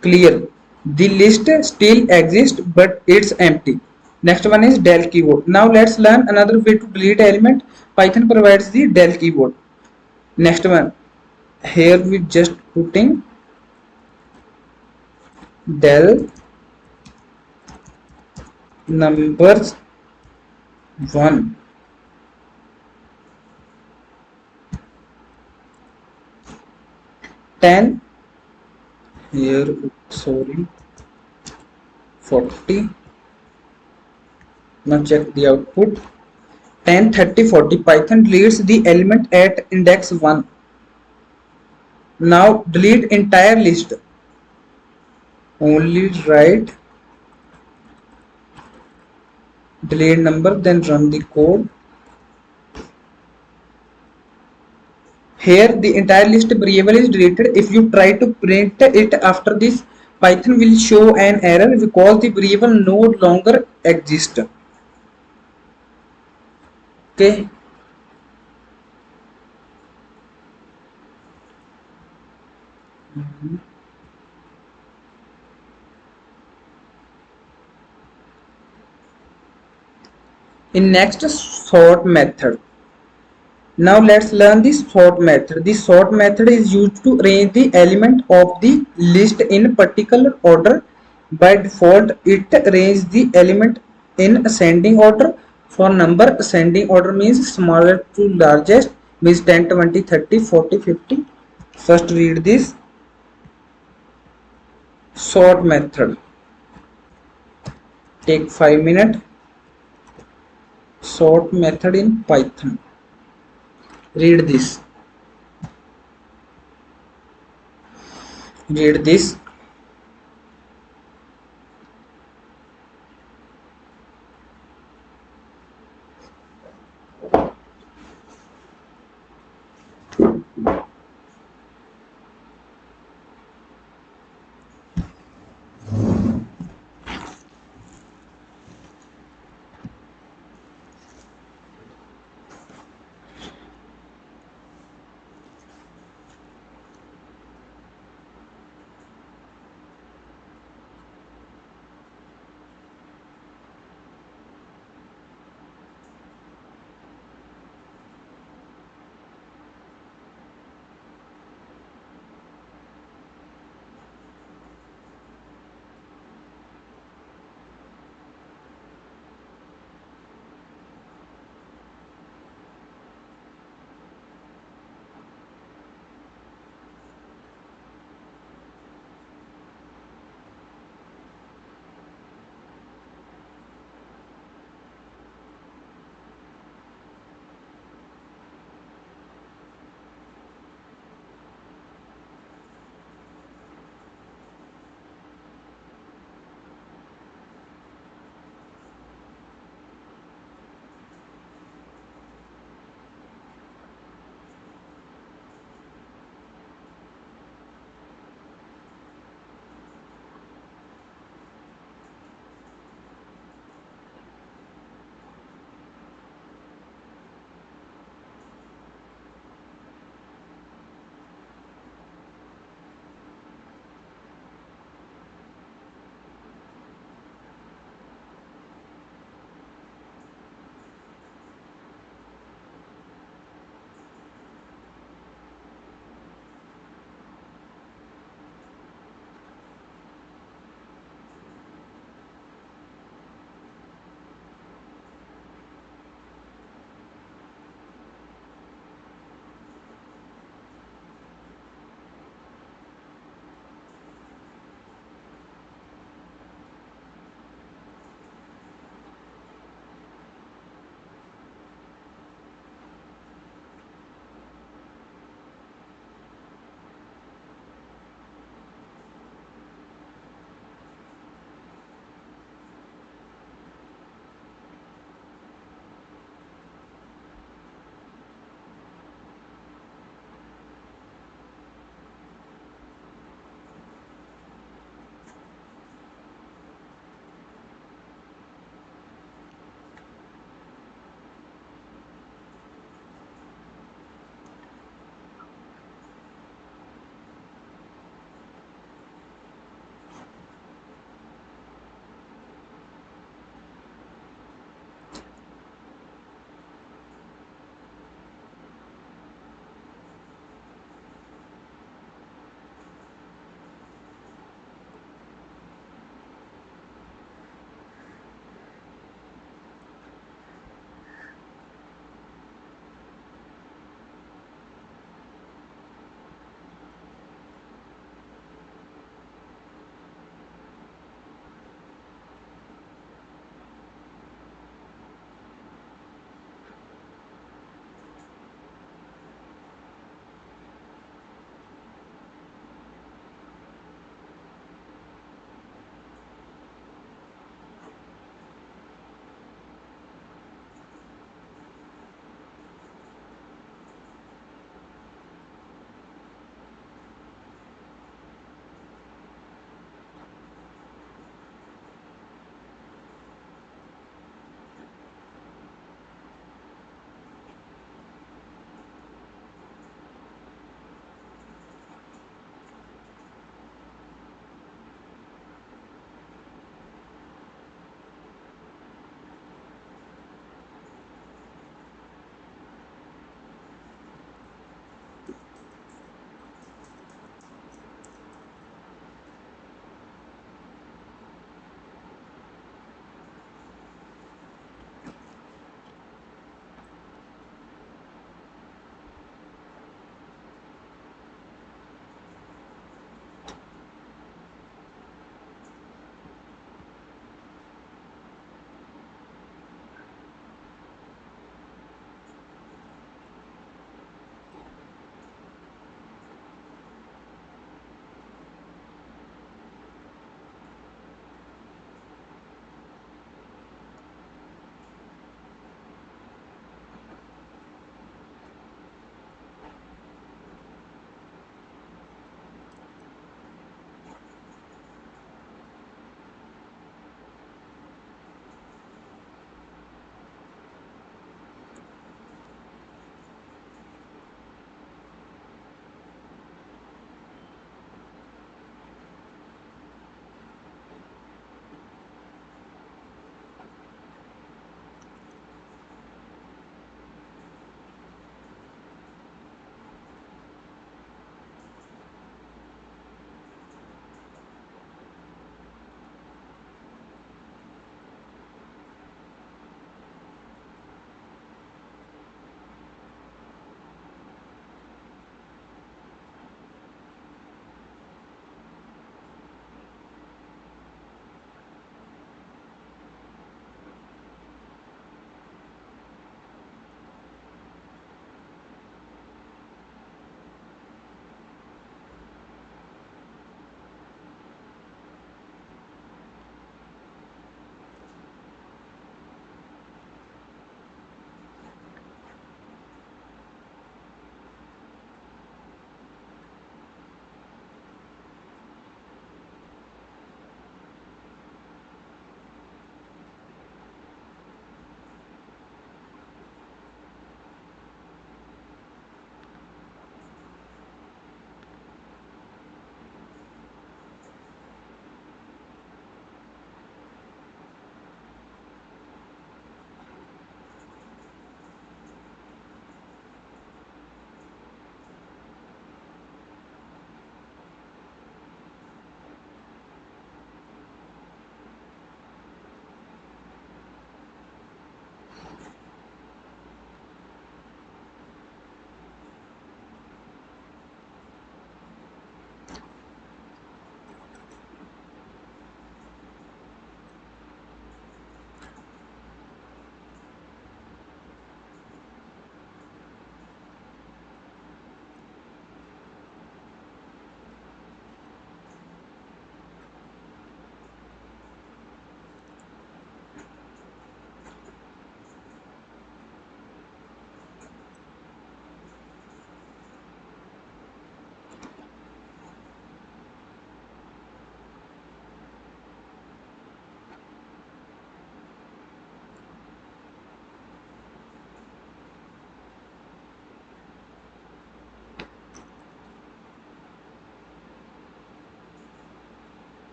[SPEAKER 1] Clear. The list still exists but it's empty. Next one is del keyword. Now let's learn another way to delete element. Python provides the del keyword. Next one, here we just putting del numbers 1, 10, here sorry 40. Now check the output 10 30 40. Python deletes the element at index 1. Now delete entire list, only write delete number, then run the code. Here the entire list variable is deleted. If you try to print it after this, Python will show an error because the variable no longer exists. Okay. In next, sort method. Now let's learn the sort method. The sort method is used to arrange the element of the list in particular order. By default, it arranges the element in ascending order. For number, ascending order means smaller to largest, means 10, 20, 30, 40, 50. First read this sort method. Take 5 minutes. Sort method in Python. Read this. Read this.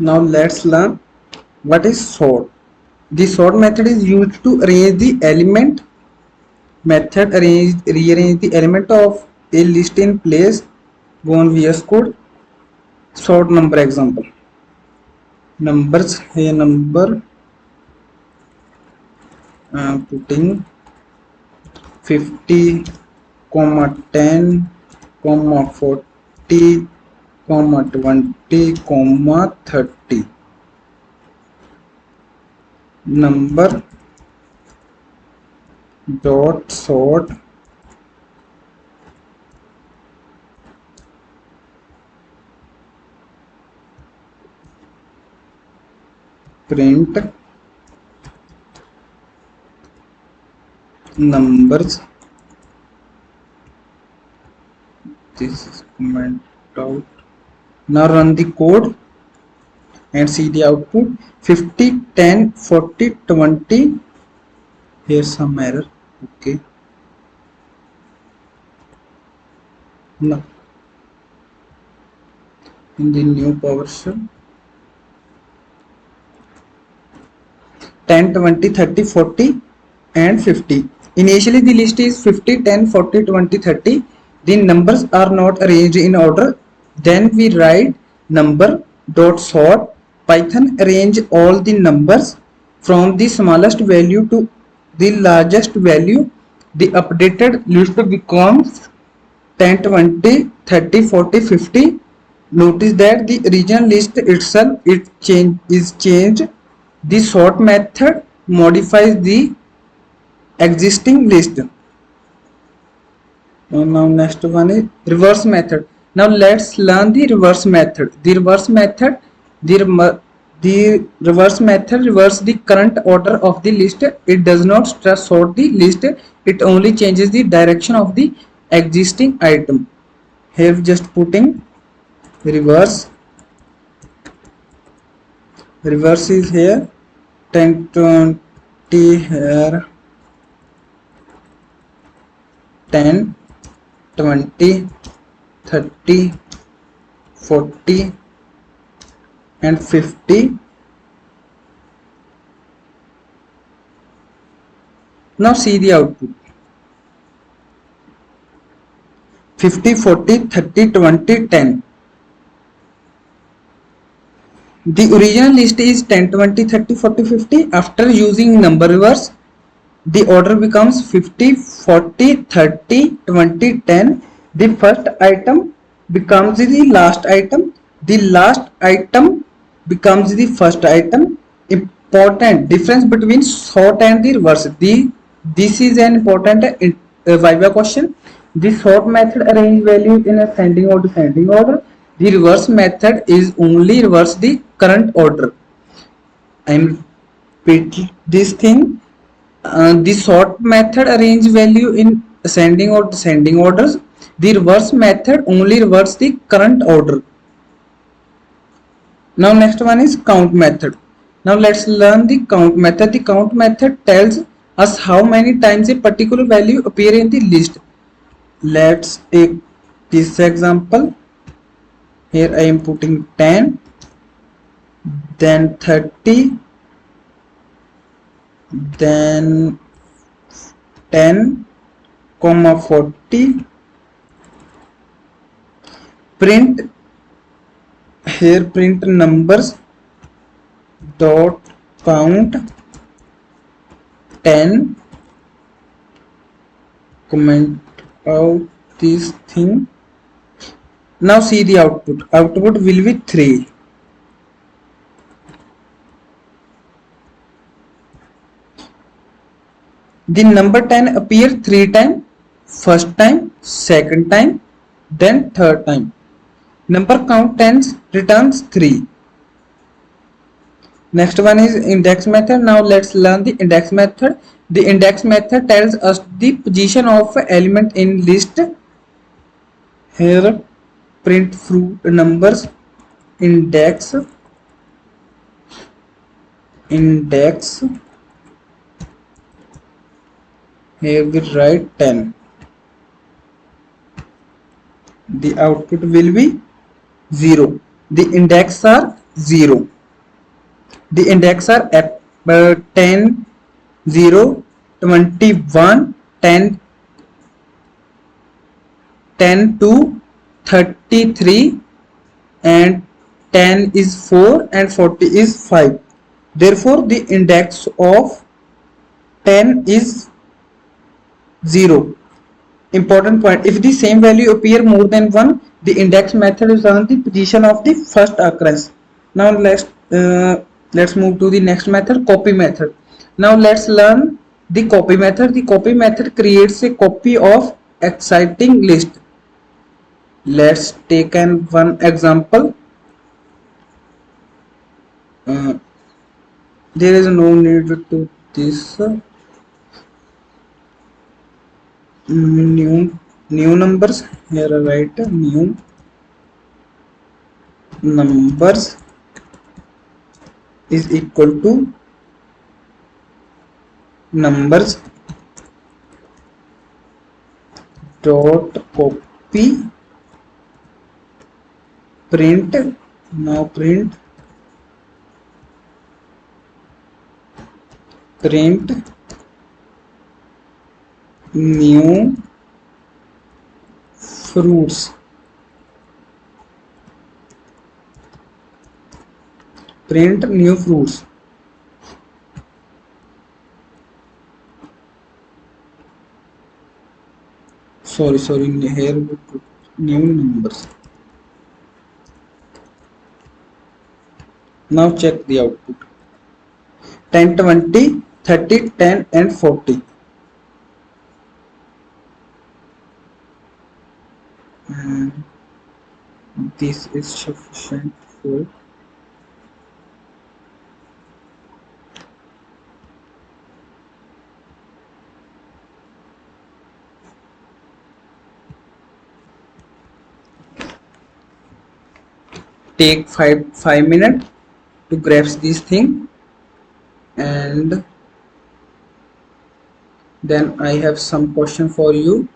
[SPEAKER 1] Now let's learn what is sort. The sort method is used to arrange the element rearrange the element of a list in place. Go on VS Code. Sort number example. Numbers here number putting 50, 10, 40, 20, 30. Number dot sort print numbers. This is comment out. Now run the code and see the output. 50, 10, 40, 20. Here's some error. Okay. Now in the new PowerShell, 10, 20, 30, 40 and 50. Initially the list is 50, 10, 40, 20, 30. The numbers are not arranged in order. Then we write number dot sort. Python arrange all the numbers from the smallest value to the largest value. The updated list becomes 10, 20, 30, 40, 50. Notice that the original list itself is changed. The sort method modifies the existing list. Now next one is reverse method. Now let's learn the reverse method. The reverse method reverses the current order of the list. It does not sort the list. It only changes the direction of the existing item. Here just putting reverse. Reverse is here 10, 20 here 10, 20, 30, 40 and 50. Now see the output. 50, 40, 30, 20, 10. The original list is 10, 20, 30, 40, 50. After using number reverse, the order becomes 50, 40, 30, 20, 10. The first item becomes the last item. The last item becomes the first item. Important difference between sort and the reverse. This is an important Viva question. The sort method arrange values in ascending or descending order. The reverse method is only reverse the current order. I am repeating this thing. The sort method arrange value in ascending or descending orders. The reverse method only reverse the current order. Now next one is count method. Now let's learn the count method. The count method tells us how many times a particular value appear in the list. Let's take this example. Here I am putting 10, then 30, then 10, 40. Print here print numbers dot count 10. Comment out this thing. Now see the output. Output will be 3. The number 10 appears 3 times. First time, second time, then third time. Number count 10 returns 3. Next one is index method. Now let's learn the index method. The index method tells us the position of element in list. Here print fruit numbers index here we write 10. The output will be 0. The index are 0. The index are 10, 0, 21, 10, 10 to 33, and 10 is 4 and 40 is 5. Therefore, the index of 10 is 0. Important point: if the same value appear more than 1, the index method is on the position of the first occurrence. Now let's move to the next method, copy method. Now let's learn the copy method. The copy method creates a copy of exciting list. Let's take one example. uh, there is no need to this new numbers. Here I write new numbers is equal to numbers dot copy print. Now print new fruits. Print new fruits. Sorry, here we put new numbers. Now check the output: 10, 20, 30, 10 and 40. And this is sufficient for take 5 minutes to grasp this thing. And then I have some question for you.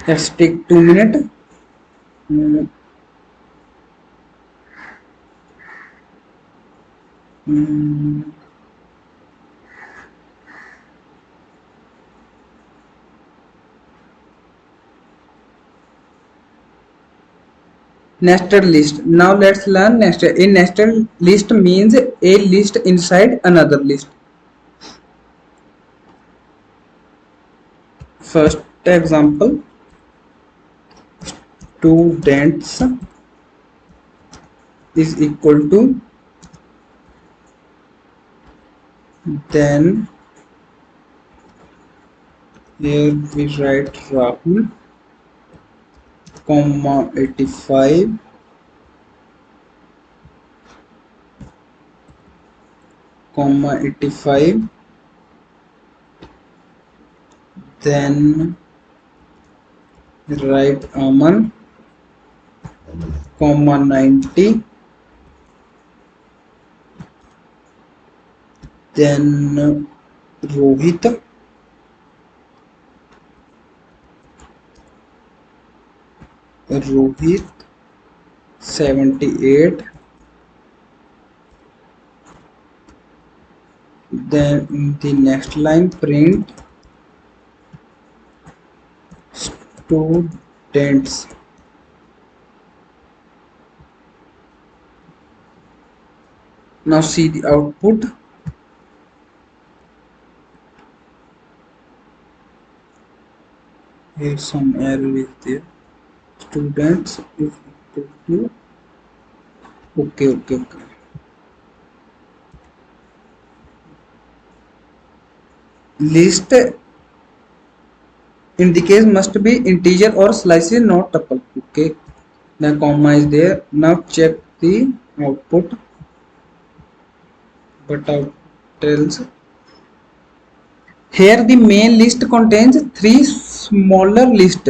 [SPEAKER 1] Let's take 2 minutes. Mm, mm, Nested list. Now let's learn nested. A nested list means a list inside another list. First example: students is equal to, then here we write Rahul, comma 85, comma 85, then write Aman, comma 90, then Rohit, Rohit 78, then in the next line print students. Now see the output. Here some error is there. Students is equal to, okay. list in the case must be integer or slices, not tuple. Okay, the comma is there. Now check the output. But out tells here the main list contains three smaller lists.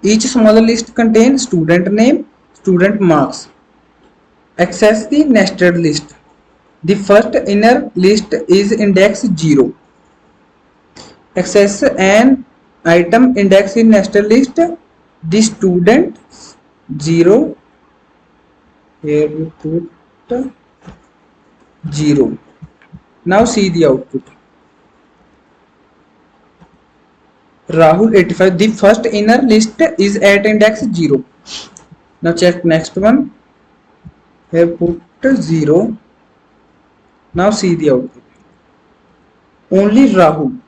[SPEAKER 1] Each smaller list contains student name, student marks. Access the nested list. The first inner list is index 0. Access an item index in nested list. The student 0. Here we put 0. Now see the output. Rahul 85. The first inner list is at index 0. Now check next one. Here put 0. Now see the output. Only Rahul.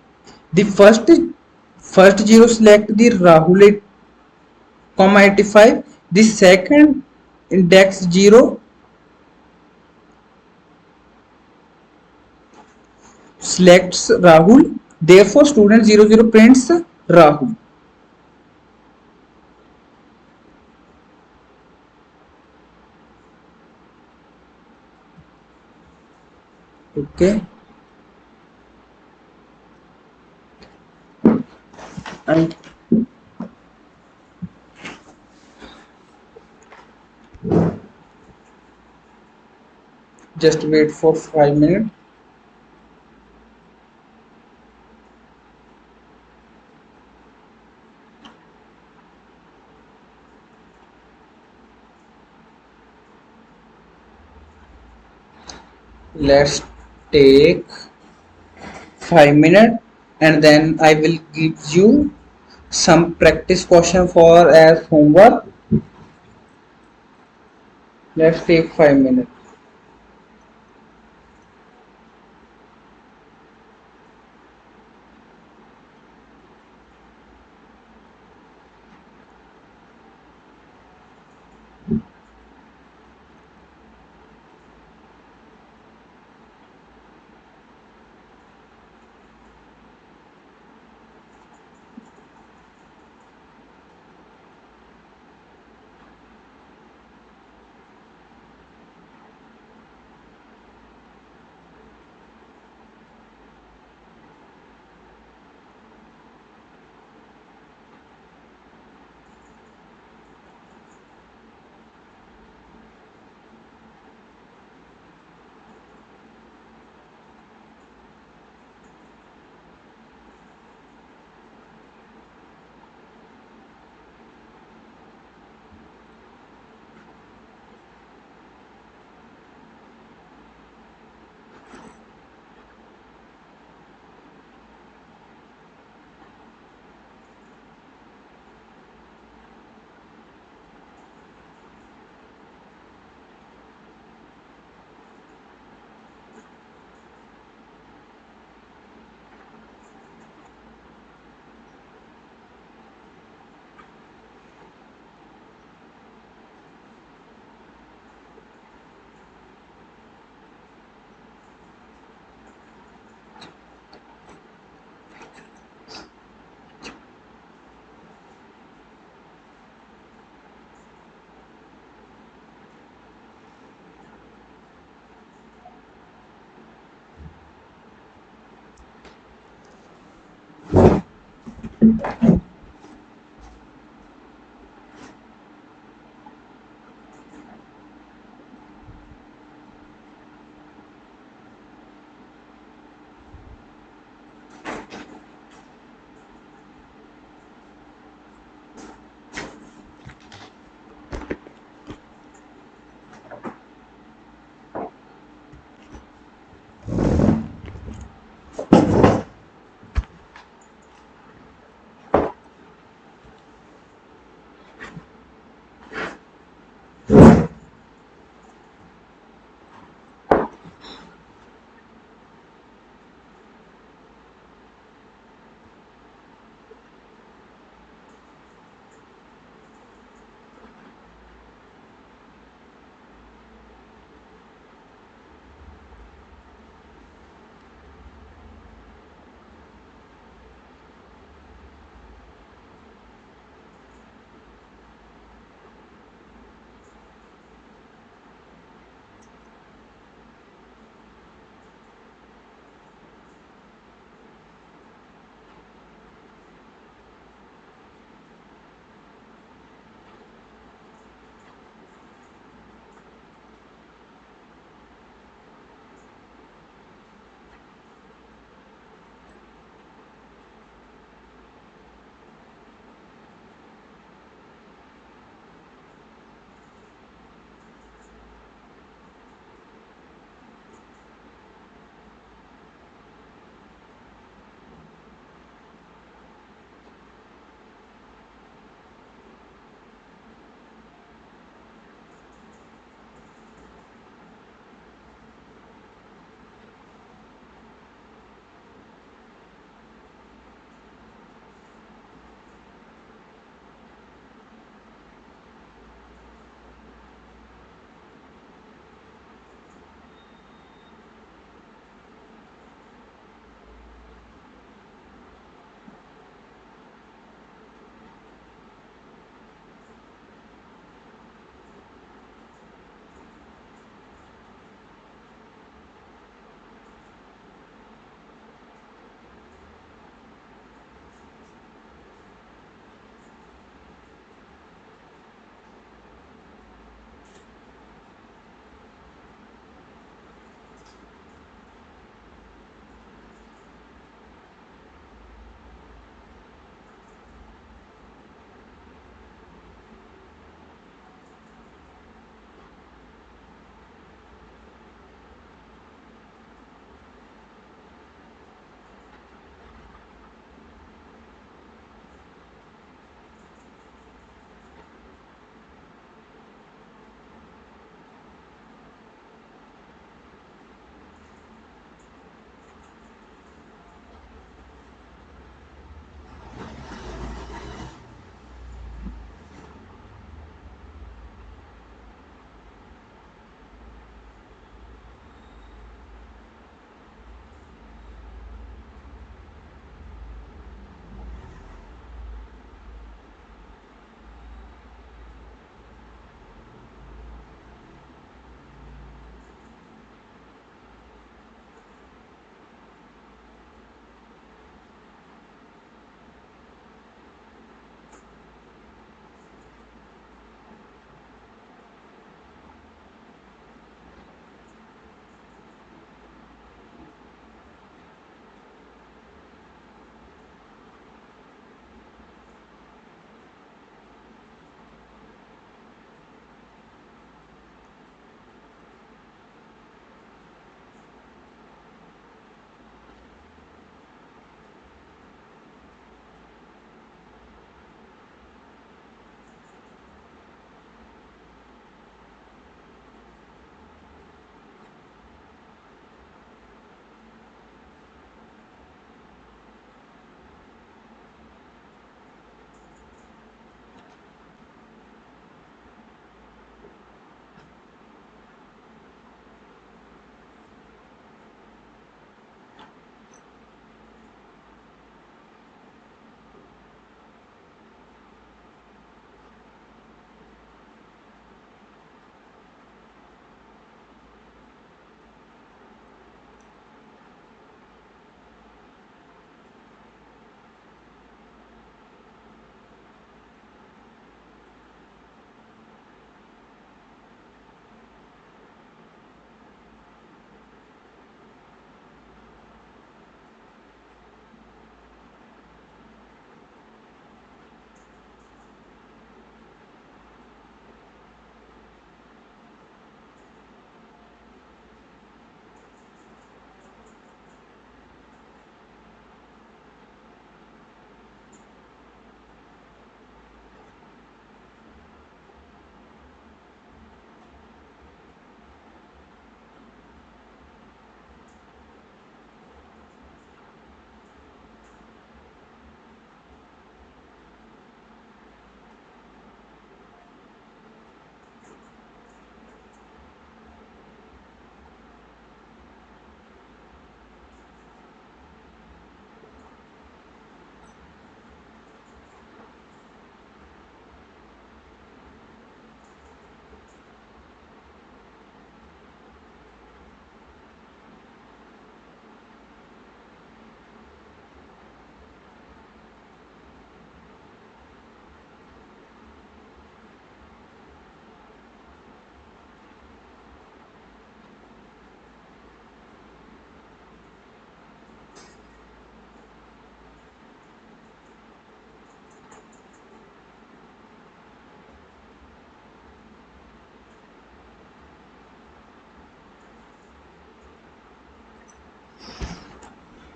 [SPEAKER 1] The first 0 select the Rahul comma 85. The second index 0 selects Rahul. Therefore student 00 prints Rahul. Okay. And just wait for 5 minutes. Let's take 5 minutes and then I will give you some practice question for as homework. Let's take 5 minutes.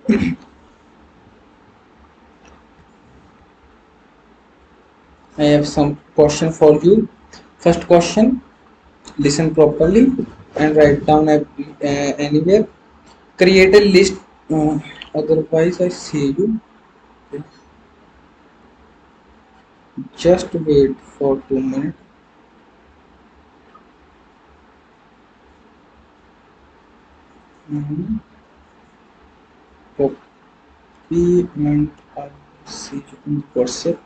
[SPEAKER 1] I have some question for you. First question, listen properly and write down anywhere. Create a list. Uh, Otherwise, I see you. Just wait for 2 minutes. Mhm. Copy and I see you in WhatsApp.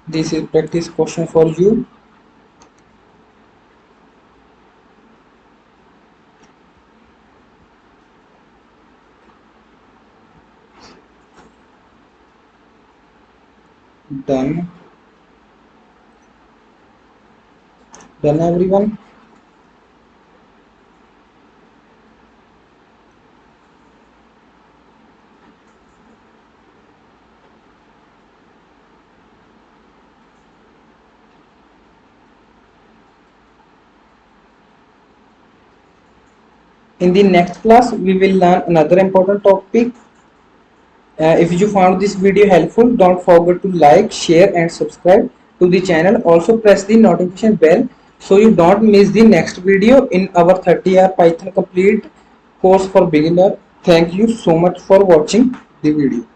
[SPEAKER 1] This is practice question for you. Done. Done, everyone. In the next class, we will learn another important topic. If you found this video helpful, don't forget to like, share, and subscribe to the channel. Also, press the notification bell so you don't miss the next video in our 30-hour Python complete course for beginner. Thank you so much for watching the video.